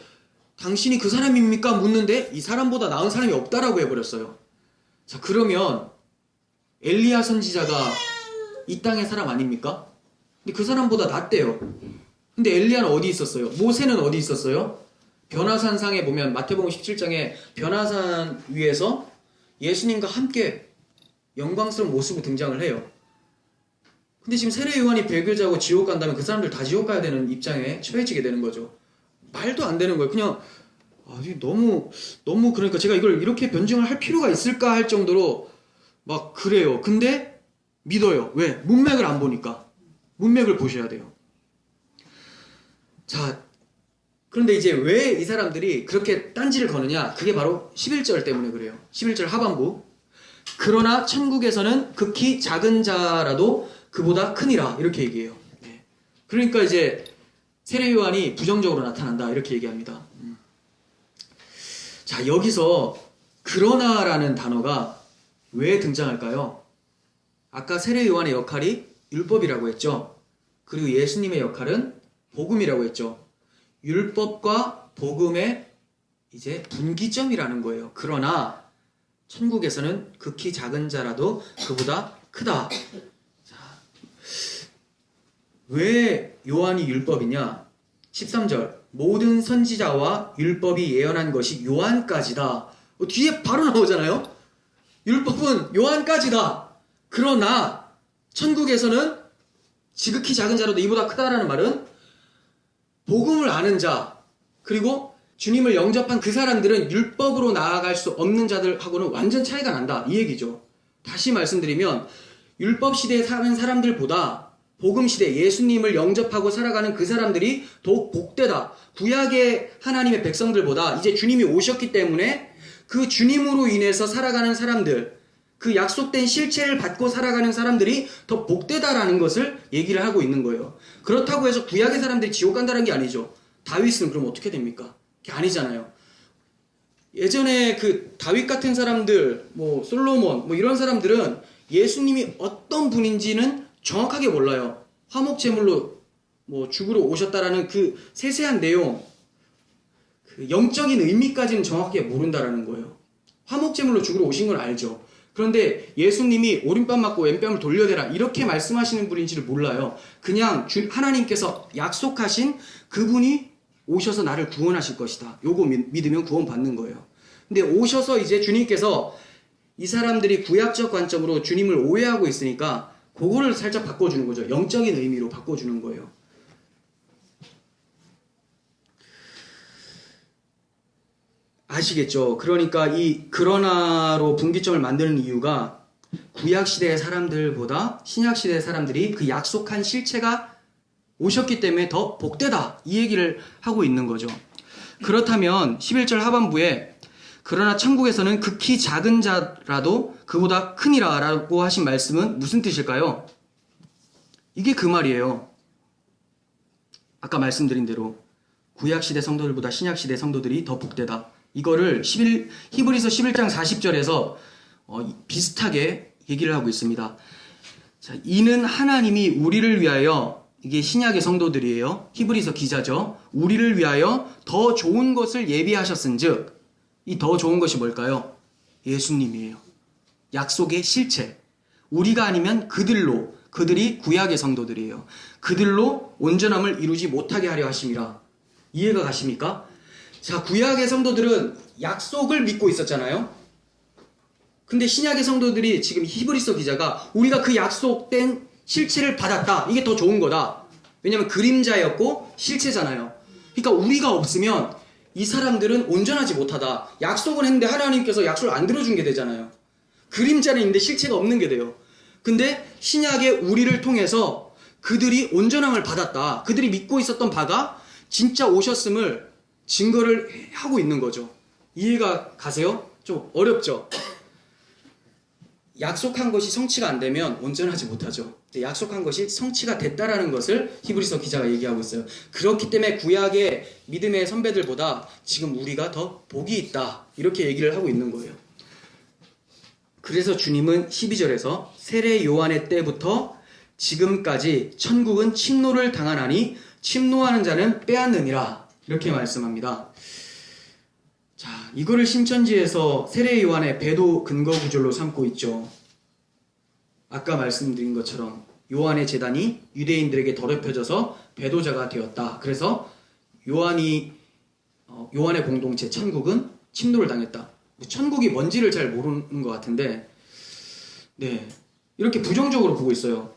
당신이 그 사람입니까? 묻는데 이 사람보다 나은 사람이 없다라고 해버렸어요. 자, 그러면 엘리야 선지자가 이 땅의 사람 아닙니까? 근데 그 사람보다 낫대요. 근데 엘리야는 어디 있었어요? 모세는 어디 있었어요? 변화산상에 보면 마태복음 17장에 변화산 위에서 예수님과 함께 영광스러운 모습으로 등장을 해요. 근데 지금 세례 요한이 배교자고 지옥 간다면 그 사람들 다 지옥 가야 되는 입장에 처해지게 되는 거죠. 말도 안 되는 거예요. 그냥 너무 그러니까 제가 이걸 이렇게 변증을 할 필요가 있을까 할 정도로 막 그래요. 근데 믿어요. 왜? 문맥을 안 보니까. 문맥을 보셔야 돼요. 자, 그런데 이제 왜 이 사람들이 그렇게 딴지를 거느냐? 그게 바로 11절 때문에 그래요. 11절 하반부. 그러나 천국에서는 극히 작은 자라도 그보다 크니라. 이렇게 얘기해요. 네. 그러니까 이제 세례 요한이 부정적으로 나타난다. 이렇게 얘기합니다. 자, 여기서 그러나라는 단어가 왜 등장할까요? 아까 세례 요한의 역할이 율법이라고 했죠. 그리고 예수님의 역할은 복음이라고 했죠. 율법과 복음의 이제 분기점이라는 거예요. 그러나 천국에서는 극히 작은 자라도 그보다 크다. 자, 왜 요한이 율법이냐? 13절 모든 선지자와 율법이 예언한 것이 요한까지다. 뒤에 바로 나오잖아요. 율법은 요한까지다. 그러나 천국에서는 지극히 작은 자라도 이보다 크다라는 말은 복음을 아는 자, 그리고 주님을 영접한 그 사람들은 율법으로 나아갈 수 없는 자들하고는 완전 차이가 난다. 이 얘기죠. 다시 말씀드리면 율법 시대에 사는 사람들보다 복음 시대 예수님을 영접하고 살아가는 그 사람들이 더욱 복되다. 구약의 하나님의 백성들보다 이제 주님이 오셨기 때문에 그 주님으로 인해서 살아가는 사람들, 그 약속된 실체를 받고 살아가는 사람들이 더 복되다라는 것을 얘기를 하고 있는 거예요. 그렇다고 해서 구약의 사람들이 지옥 간다는 게 아니죠. 다윗은 그럼 어떻게 됩니까? 그게 아니잖아요. 예전에 그 다윗 같은 사람들, 솔로몬, 이런 사람들은 예수님이 어떤 분인지는 정확하게 몰라요. 화목제물로 죽으러 오셨다라는 그 세세한 내용, 그 영적인 의미까지는 정확하게 모른다라는 거예요. 화목제물로 죽으러 오신 건 알죠. 그런데 예수님이 오른뺨 맞고 왼뺨을 돌려대라 이렇게 말씀하시는 분인지를 몰라요. 그냥 하나님께서 약속하신 그분이 오셔서 나를 구원하실 것이다. 요거 믿으면 구원 받는 거예요. 근데 오셔서 이제 주님께서 이 사람들이 구약적 관점으로 주님을 오해하고 있으니까 그거를 살짝 바꿔주는 거죠. 영적인 의미로 바꿔주는 거예요. 아시겠죠? 그러니까 이 그러나로 분기점을 만드는 이유가 구약시대의 사람들보다 신약시대의 사람들이 그 약속한 실체가 오셨기 때문에 더 복되다. 이 얘기를 하고 있는 거죠. 그렇다면 11절 하반부에 그러나 천국에서는 극히 작은 자라도 그보다 크니라 라고 하신 말씀은 무슨 뜻일까요? 이게 그 말이에요. 아까 말씀드린 대로 구약시대 성도들보다 신약시대 성도들이 더 복되다. 이거를 히브리서 11장 40절에서 비슷하게 얘기를 하고 있습니다. 자, 이는 하나님이 우리를 위하여, 이게 신약의 성도들이에요. 히브리서 기자죠. 우리를 위하여 더 좋은 것을 예비하셨은즉, 이 더 좋은 것이 뭘까요? 예수님이에요. 약속의 실체. 우리가 아니면 그들이 구약의 성도들이에요. 그들로 온전함을 이루지 못하게 하려 하심이라. 이해가 가십니까? 자, 구약의 성도들은 약속을 믿고 있었잖아요. 근데 신약의 성도들이 지금 히브리서 기자가 우리가 그 약속된 실체를 받았다. 이게 더 좋은 거다. 왜냐면 그림자였고 실체잖아요. 그러니까 우리가 없으면 이 사람들은 온전하지 못하다. 약속은 했는데 하나님께서 약속을 안 들어준 게 되잖아요. 그림자는 있는데 실체가 없는 게 돼요. 근데 신약의 우리를 통해서 그들이 온전함을 받았다. 그들이 믿고 있었던 바가 진짜 오셨음을 증거를 하고 있는 거죠. 이해가 가세요? 좀 어렵죠? 약속한 것이 성취가 안 되면 온전하지 못하죠. 약속한 것이 성취가 됐다라는 것을 히브리서 기자가 얘기하고 있어요. 그렇기 때문에 구약의 믿음의 선배들보다 지금 우리가 더 복이 있다. 이렇게 얘기를 하고 있는 거예요. 그래서 주님은 12절에서 세례 요한의 때부터 지금까지 천국은 침노를 당하나니 침노하는 자는 빼앗느니라. 이렇게 말씀합니다. 자, 이거를 신천지에서 세례 요한의 배도 근거 구절로 삼고 있죠. 아까 말씀드린 것처럼 요한의 제단이 유대인들에게 더럽혀져서 배도자가 되었다. 그래서 요한의 공동체 천국은 침노를 당했다. 천국이 뭔지를 잘 모르는 것 같은데, 네, 이렇게 부정적으로 보고 있어요.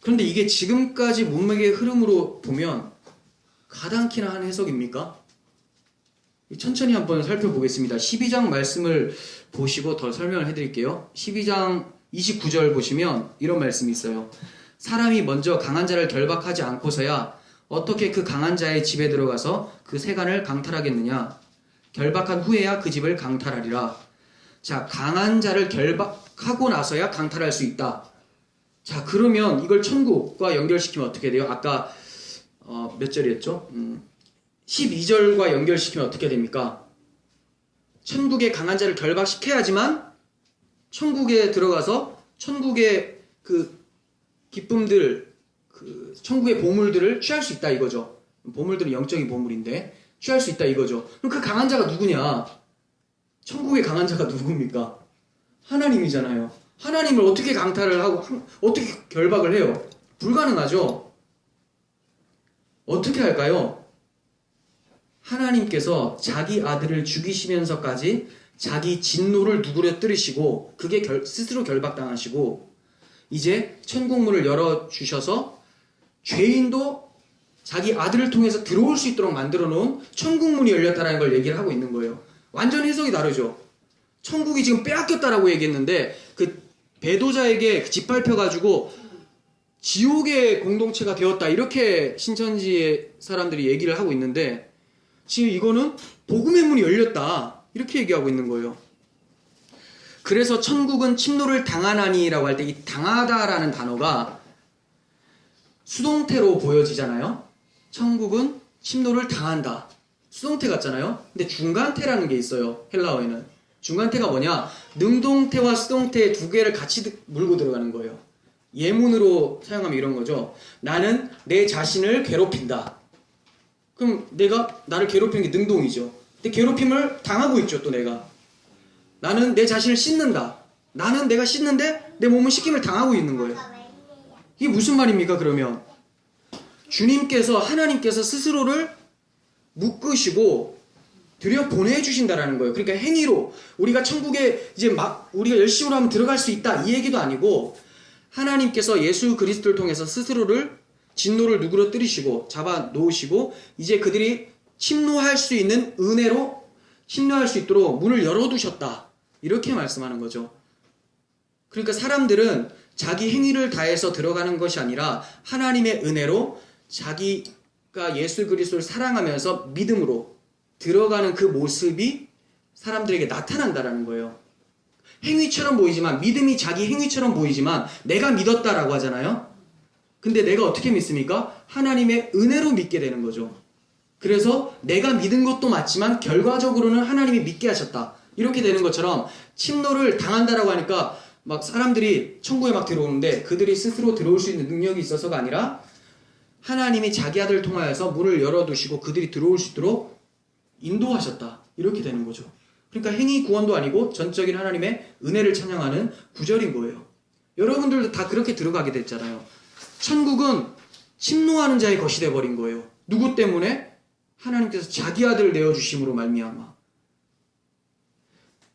그런데 이게 지금까지 문맥의 흐름으로 보면 가당키나 한 해석입니까? 천천히 한번 살펴보겠습니다. 12장 말씀을 보시고 더 설명을 해드릴게요. 12장 29절 보시면 이런 말씀이 있어요. 사람이 먼저 강한 자를 결박하지 않고서야 어떻게 그 강한 자의 집에 들어가서 그 세간을 강탈하겠느냐? 결박한 후에야 그 집을 강탈하리라. 자, 강한 자를 결박하고 나서야 강탈할 수 있다. 자, 그러면 이걸 천국과 연결시키면 어떻게 돼요? 아까 몇 절이었죠? 12절과 연결시키면 어떻게 됩니까? 천국의 강한 자를 결박시켜야지만 천국에 들어가서 천국의 그 기쁨들, 그 천국의 보물들을 취할 수 있다 이거죠. 보물들은 영적인 보물인데 취할 수 있다 이거죠. 그럼 그 강한 자가 누구냐? 천국의 강한 자가 누굽니까? 하나님이잖아요. 하나님을 어떻게 강탈을 하고 어떻게 결박을 해요? 불가능하죠. 어떻게 할까요? 하나님께서 자기 아들을 죽이시면서까지 자기 진노를 누그러뜨리시고 그게 스스로 결박당하시고 이제 천국문을 열어주셔서 죄인도 자기 아들을 통해서 들어올 수 있도록 만들어 놓은 천국문이 열렸다는 걸 얘기를 하고 있는 거예요. 완전 해석이 다르죠. 천국이 지금 빼앗겼다라고 얘기했는데 그 배도자에게 짓밟혀가지고 지옥의 공동체가 되었다 이렇게 신천지의 사람들이 얘기를 하고 있는데 지금 이거는 복음의 문이 열렸다 이렇게 얘기하고 있는 거예요. 그래서 천국은 침노를 당하나니라고 할 때 이 당하다라는 단어가 수동태로 보여지잖아요. 천국은 침노를 당한다. 수동태 같잖아요. 근데 중간태라는 게 있어요. 헬라어에는. 중간태가 뭐냐? 능동태와 수동태 두 개를 같이 물고 들어가는 거예요. 예문으로 사용하면 이런 거죠. 나는 내 자신을 괴롭힌다. 그럼 내가 나를 괴롭히는 게 능동이죠. 근데 괴롭힘을 당하고 있죠, 또 내가. 나는 내 자신을 씻는다. 나는 내가 씻는데 내 몸은 씻김을 당하고 있는 거예요. 이게 무슨 말입니까, 그러면? 주님께서, 하나님께서 스스로를 묶으시고 들여 보내주신다라는 거예요. 그러니까 행위로 우리가 천국에 이제 막 우리가 열심히 하면 들어갈 수 있다 이 얘기도 아니고 하나님께서 예수 그리스도를 통해서 스스로를 진노를 누그러뜨리시고 잡아 놓으시고 이제 그들이 침노할 수 있는 은혜로 침노할 수 있도록 문을 열어두셨다. 이렇게 말씀하는 거죠. 그러니까 사람들은 자기 행위를 다해서 들어가는 것이 아니라 하나님의 은혜로 자기가 예수 그리스도를 사랑하면서 믿음으로 들어가는 그 모습이 사람들에게 나타난다라는 거예요. 행위처럼 보이지만 믿음이 자기 행위처럼 보이지만 내가 믿었다라고 하잖아요. 근데 내가 어떻게 믿습니까? 하나님의 은혜로 믿게 되는 거죠. 그래서 내가 믿은 것도 맞지만 결과적으로는 하나님이 믿게 하셨다. 이렇게 되는 것처럼 침노를 당한다라고 하니까 막 사람들이 천국에 막 들어오는데 그들이 스스로 들어올 수 있는 능력이 있어서가 아니라 하나님이 자기 아들을 통하여서 문을 열어두시고 그들이 들어올 수 있도록 인도하셨다. 이렇게 되는 거죠. 그러니까 행위 구원도 아니고 전적인 하나님의 은혜를 찬양하는 구절인 거예요. 여러분들도 다 그렇게 들어가게 됐잖아요. 천국은 침노하는 자의 것이 돼버린 거예요. 누구 때문에? 하나님께서 자기 아들을 내어주심으로 말미암아.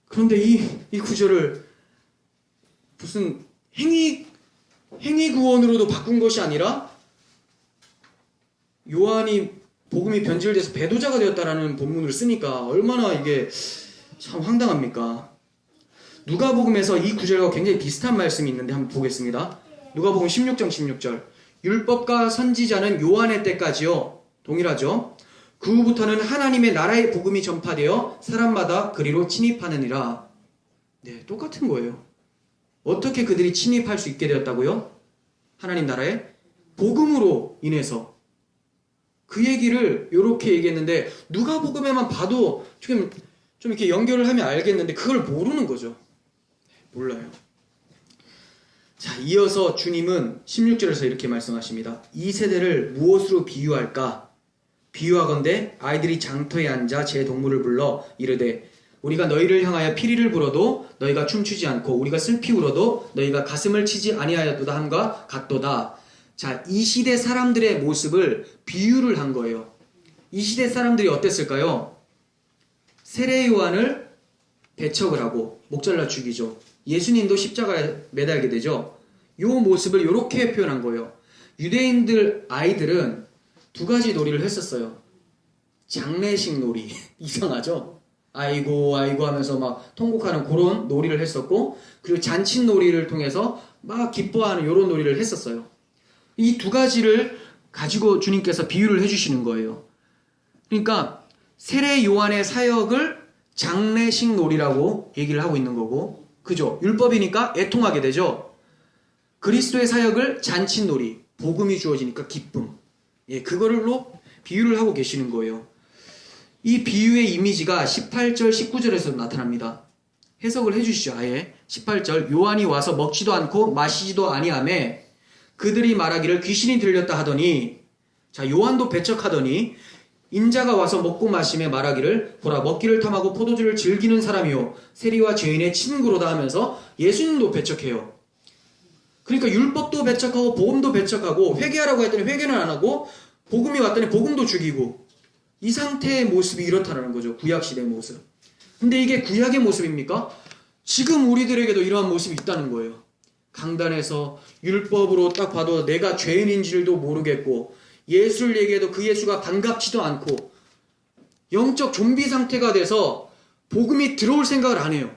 그런데 이 구절을 무슨 행위 구원으로도 바꾼 것이 아니라 요한이 복음이 변질돼서 배도자가 되었다라는 본문을 쓰니까 얼마나 이게 참 황당합니까? 누가복음에서 이 구절과 굉장히 비슷한 말씀이 있는데 한번 보겠습니다. 누가복음 16장 16절. 율법과 선지자는 요한의 때까지요. 동일하죠. 그 후부터는 하나님의 나라의 복음이 전파되어 사람마다 그리로 침입하느니라. 네, 똑같은 거예요. 어떻게 그들이 침입할 수 있게 되었다고요? 하나님 나라에 복음으로 인해서. 그 얘기를 이렇게 얘기했는데 누가복음에만 봐도 좀 이렇게 연결을 하면 알겠는데 그걸 모르는 거죠. 몰라요. 자, 이어서 주님은 16절에서 이렇게 말씀하십니다. 이 세대를 무엇으로 비유할까? 비유하건대 아이들이 장터에 앉아 제 동물을 불러 이르되 우리가 너희를 향하여 피리를 불어도 너희가 춤추지 않고 우리가 슬피 울어도 너희가 가슴을 치지 아니하였도다 함과 같도다. 자, 이 시대 사람들의 모습을 비유를 한 거예요. 이 시대 사람들이 어땠을까요? 세례 요한을 배척을 하고 목 잘라 죽이죠. 예수님도 십자가에 매달게 되죠. 이 모습을 이렇게 표현한 거예요. 유대인들 아이들은 두 가지 놀이를 했었어요. 장례식 놀이. 이상하죠? 아이고 아이고 하면서 막 통곡하는 그런 놀이를 했었고, 그리고 잔칫놀이를 통해서 막 기뻐하는 이런 놀이를 했었어요. 이 두 가지를 가지고 주님께서 비유를 해주시는 거예요. 그러니까 세례 요한의 사역을 장례식 놀이라고 얘기를 하고 있는 거고, 그죠? 율법이니까 애통하게 되죠. 그리스도의 사역을 잔칫놀이, 복음이 주어지니까 기쁨. 예, 그거로 비유를 하고 계시는 거예요. 이 비유의 이미지가 18절, 19절에서 나타납니다. 해석을 해주시죠. 아예 18절 요한이 와서 먹지도 않고 마시지도 아니하매 그들이 말하기를 귀신이 들렸다 하더니, 자, 요한도 배척하더니 인자가 와서 먹고 마심에 말하기를 보라 먹기를 탐하고 포도주를 즐기는 사람이요 세리와 죄인의 친구로다 하면서 예수님도 배척해요. 그러니까 율법도 배척하고 복음도 배척하고 회개하라고 했더니 회개는 안 하고 복음이 왔더니 복음도 죽이고, 이 상태의 모습이 이렇다는 거죠. 구약시대의 모습. 근데 이게 구약의 모습입니까? 지금 우리들에게도 이러한 모습이 있다는 거예요. 강단에서 율법으로 딱 봐도 내가 죄인인 줄도 모르겠고 예수를 얘기해도 그 예수가 반갑지도 않고 영적 좀비 상태가 돼서 복음이 들어올 생각을 안 해요.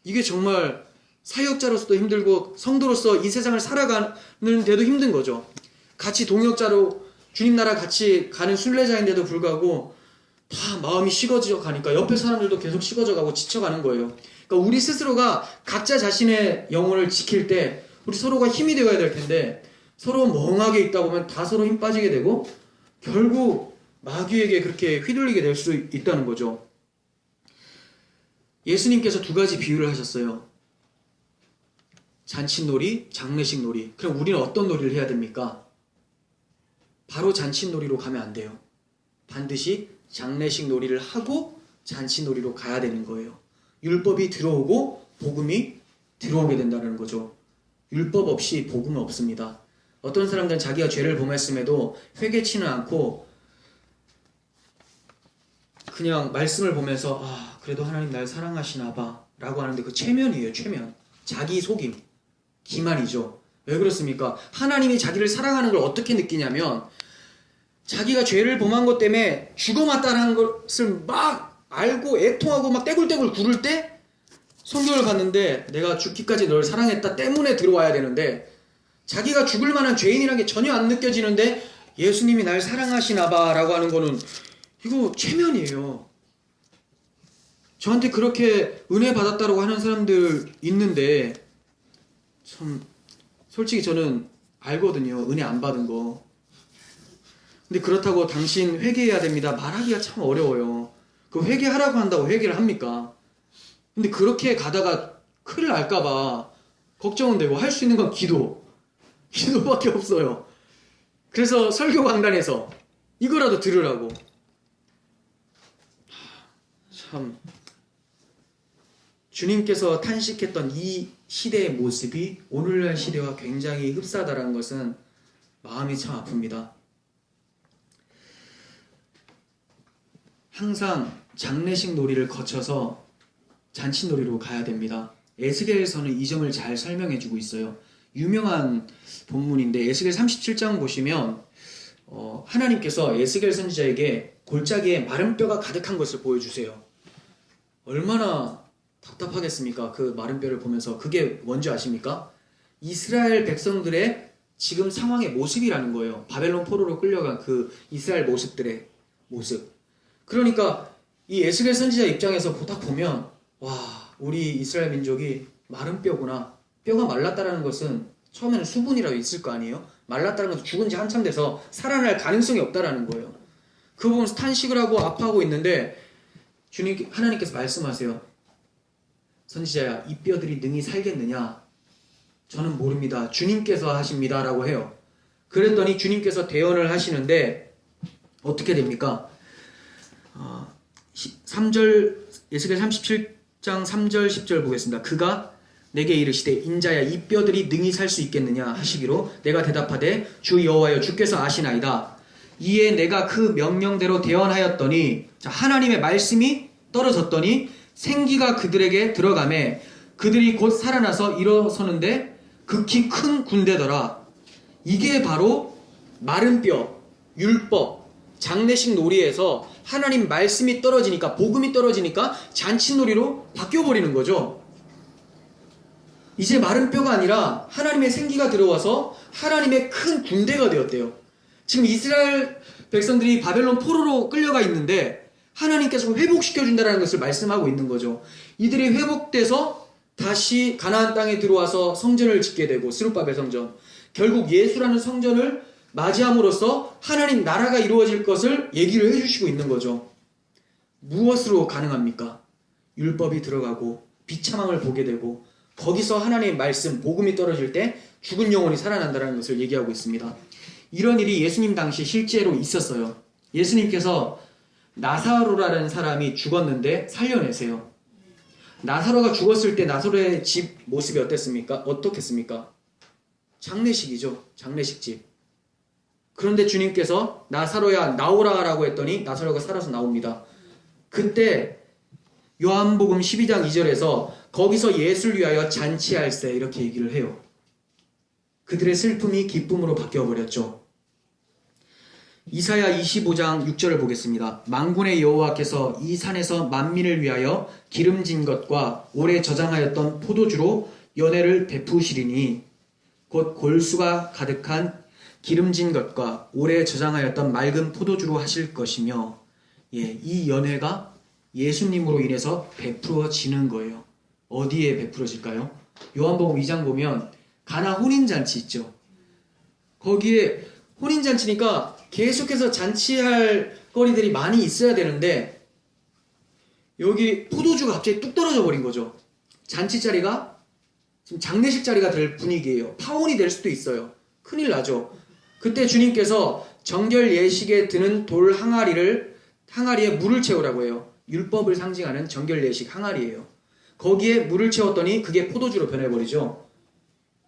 이게 정말 사역자로서도 힘들고 성도로서 이 세상을 살아가는데도 힘든 거죠. 같이 동역자로 주님 나라 같이 가는 순례자인데도 불구하고 다 마음이 식어져 가니까 옆에 사람들도 계속 식어져 가고 지쳐가는 거예요. 그러니까 우리 스스로가 각자 자신의 영혼을 지킬 때 우리 서로가 힘이 되어야 될 텐데 서로 멍하게 있다 보면 다 서로 힘 빠지게 되고 결국 마귀에게 그렇게 휘둘리게 될 수 있다는 거죠. 예수님께서 두 가지 비유를 하셨어요. 잔칫놀이, 장례식 놀이. 그럼 우리는 어떤 놀이를 해야 됩니까? 바로 잔칫놀이로 가면 안 돼요. 반드시 장례식 놀이를 하고 잔칫놀이로 가야 되는 거예요. 율법이 들어오고 복음이 들어오게 된다는 거죠. 율법 없이 복음은 없습니다. 어떤 사람들은 자기가 죄를 범했음에도 회개치는 않고 그냥 말씀을 보면서 아, 그래도 하나님 날 사랑하시나 봐 라고 하는데 그 최면이에요. 최면. 자기 속임. 기만이죠. 왜 그렇습니까? 하나님이 자기를 사랑하는 걸 어떻게 느끼냐면 자기가 죄를 범한 것 때문에 죽어맞다는 것을 막 알고 애통하고 막 떼굴떼굴 구를 때 성경을 봤는데 내가 죽기까지 널 사랑했다 때문에 들어와야 되는데 자기가 죽을 만한 죄인이라는 게 전혀 안 느껴지는데 예수님이 날 사랑하시나 봐 라고 하는 거는 이거 최면이에요. 저한테 그렇게 은혜 받았다고 하는 사람들 있는데 참 솔직히 저는 알거든요. 은혜 안 받은 거. 근데 그렇다고 당신 회개해야 됩니다 말하기가 참 어려워요. 그 회개하라고 한다고 회개를 합니까? 근데 그렇게 가다가 큰일 날까봐 걱정은 되고 할 수 있는 건 기도밖에 없어요. 그래서 설교 강단에서 이거라도 들으라고. 참 주님께서 탄식했던 이 시대의 모습이 오늘날 시대와 굉장히 흡사하다는 것은 마음이 참 아픕니다. 항상 장례식 놀이를 거쳐서 잔칫놀이로 가야 됩니다. 에스겔에서는 이 점을 잘 설명해주고 있어요. 유명한 본문인데 에스겔 37장 보시면 하나님께서 에스겔 선지자에게 골짜기에 마른 뼈가 가득한 것을 보여주세요. 얼마나 답답하겠습니까? 그 마른 뼈를 보면서. 그게 뭔지 아십니까? 이스라엘 백성들의 지금 상황의 모습이라는 거예요. 바벨론 포로로 끌려간 그 이스라엘 모습들의 모습. 그러니까 이 에스겔 선지자 입장에서 딱 보면 와, 우리 이스라엘 민족이 마른 뼈구나. 뼈가 말랐다라는 것은 처음에는 수분이라도 있을 거 아니에요? 말랐다는 것은 죽은 지 한참 돼서 살아날 가능성이 없다라는 거예요. 그 부분에서 탄식을 하고 아파하고 있는데 하나님께서 말씀하세요. 선지자야, 이 뼈들이 능히 살겠느냐? 저는 모릅니다. 주님께서 하십니다. 라고 해요. 그랬더니 주님께서 대언을 하시는데 어떻게 됩니까? 3절, 에스겔 37장 3절 10절 보겠습니다. 그가 내게 이르시되 인자야, 이 뼈들이 능히 살 수 있겠느냐 하시기로 내가 대답하되 주 여호와여, 주께서 아시나이다. 이에 내가 그 명령대로 대언하였더니, 자, 하나님의 말씀이 떨어졌더니 생기가 그들에게 들어가매 그들이 곧 살아나서 일어서는데 극히 큰 군대더라. 이게 바로 마른 뼈, 율법, 장례식 놀이에서 하나님 말씀이 떨어지니까, 복음이 떨어지니까 잔치놀이로 바뀌어버리는 거죠. 이제 마른 뼈가 아니라 하나님의 생기가 들어와서 하나님의 큰 군대가 되었대요. 지금 이스라엘 백성들이 바벨론 포로로 끌려가 있는데 하나님께서 회복시켜준다는 것을 말씀하고 있는 거죠. 이들이 회복돼서 다시 가나안 땅에 들어와서 성전을 짓게 되고, 스룹바벨 성전, 결국 예수라는 성전을 맞이함으로써 하나님 나라가 이루어질 것을 얘기를 해주시고 있는 거죠. 무엇으로 가능합니까? 율법이 들어가고 비참함을 보게 되고, 거기서 하나님의 말씀, 복음이 떨어질 때 죽은 영혼이 살아난다는 것을 얘기하고 있습니다. 이런 일이 예수님 당시 실제로 있었어요. 예수님께서 나사로라는 사람이 죽었는데 살려내세요. 나사로가 죽었을 때 나사로의 집 모습이 어땠습니까? 어떻겠습니까? 장례식이죠. 장례식집. 그런데 주님께서 나사로야 나오라라고 했더니 나사로가 살아서 나옵니다. 그때 요한복음 12장 2절에서 거기서 예수를 위하여 잔치할세 이렇게 얘기를 해요. 그들의 슬픔이 기쁨으로 바뀌어버렸죠. 이사야 25장 6절을 보겠습니다. 만군의 여호와께서 이 산에서 만민을 위하여 기름진 것과 오래 저장하였던 포도주로 연회를 베푸시리니 곧 골수가 가득한 기름진 것과 오래 저장하였던 맑은 포도주로 하실 것이며, 이 연회가 예수님으로 인해서 베풀어지는 거예요. 어디에 베풀어질까요? 요한복음 2장 보면 가나 혼인잔치 있죠. 거기에 혼인잔치니까 계속해서 잔치할 거리들이 많이 있어야 되는데 여기 포도주가 갑자기 뚝 떨어져 버린 거죠. 잔치 자리가 지금 장례식 자리가 될 분위기예요. 파혼이 될 수도 있어요. 큰일 나죠. 그때 주님께서 정결 예식에 드는 돌 항아리에 물을 채우라고 해요. 율법을 상징하는 정결 예식 항아리예요. 거기에 물을 채웠더니 그게 포도주로 변해버리죠.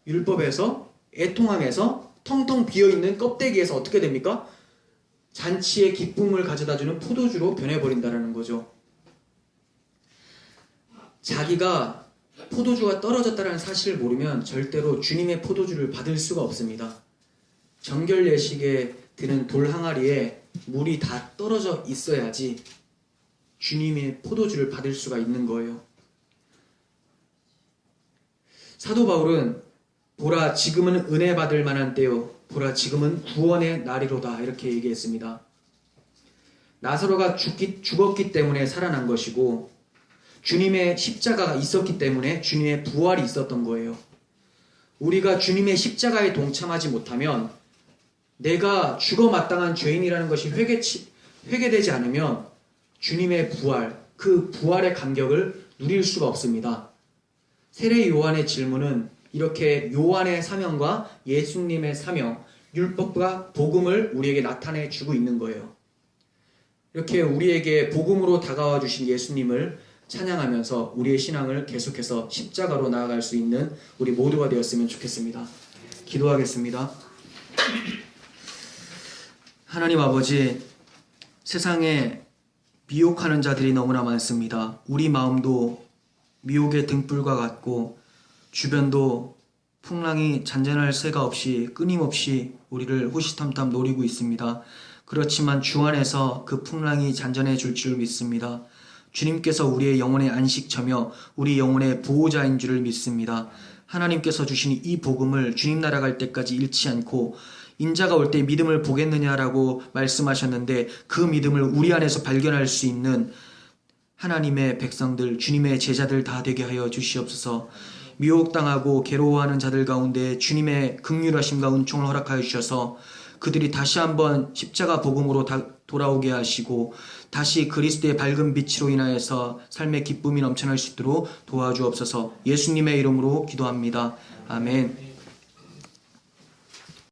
율법에서, 애통함에서, 텅텅 비어있는 껍데기에서 어떻게 됩니까? 잔치의 기쁨을 가져다주는 포도주로 변해버린다는 거죠. 자기가 포도주가 떨어졌다는 사실을 모르면 절대로 주님의 포도주를 받을 수가 없습니다. 정결 예식에 드는 돌 항아리에 물이 다 떨어져 있어야지 주님의 포도주를 받을 수가 있는 거예요. 사도 바울은 보라 지금은 은혜 받을 만한 때요, 보라 지금은 구원의 날이로다 이렇게 얘기했습니다. 나사로가 죽었기 때문에 살아난 것이고 주님의 십자가가 있었기 때문에 주님의 부활이 있었던 거예요. 우리가 주님의 십자가에 동참하지 못하면, 내가 죽어 마땅한 죄인이라는 것이 회개되지 않으면 주님의 부활, 그 부활의 감격을 누릴 수가 없습니다. 세례 요한의 질문은 이렇게 요한의 사명과 예수님의 사명, 율법과 복음을 우리에게 나타내 주고 있는 거예요. 이렇게 우리에게 복음으로 다가와 주신 예수님을 찬양하면서 우리의 신앙을 계속해서 십자가로 나아갈 수 있는 우리 모두가 되었으면 좋겠습니다. 기도하겠습니다. 하나님 아버지, 세상에 미혹하는 자들이 너무나 많습니다. 우리 마음도 미혹의 등불과 같고 주변도 풍랑이 잔잔할 새가 없이 끊임없이 우리를 호시탐탐 노리고 있습니다. 그렇지만 주 안에서 그 풍랑이 잔잔해질 줄 믿습니다. 주님께서 우리의 영혼의 안식처며 우리 영혼의 보호자인 줄을 믿습니다. 하나님께서 주신 이 복음을 주님 나라 갈 때까지 잃지 않고 인자가 올 때 믿음을 보겠느냐라고 말씀하셨는데 그 믿음을 우리 안에서 발견할 수 있는 하나님의 백성들, 주님의 제자들 다 되게 하여 주시옵소서. 미혹당하고 괴로워하는 자들 가운데 주님의 긍휼하심과 은총을 허락하여 주셔서 그들이 다시 한번 십자가 복음으로 돌아오게 하시고 다시 그리스도의 밝은 빛으로 인하여서 삶의 기쁨이 넘쳐날 수 있도록 도와주옵소서. 예수님의 이름으로 기도합니다. 아멘.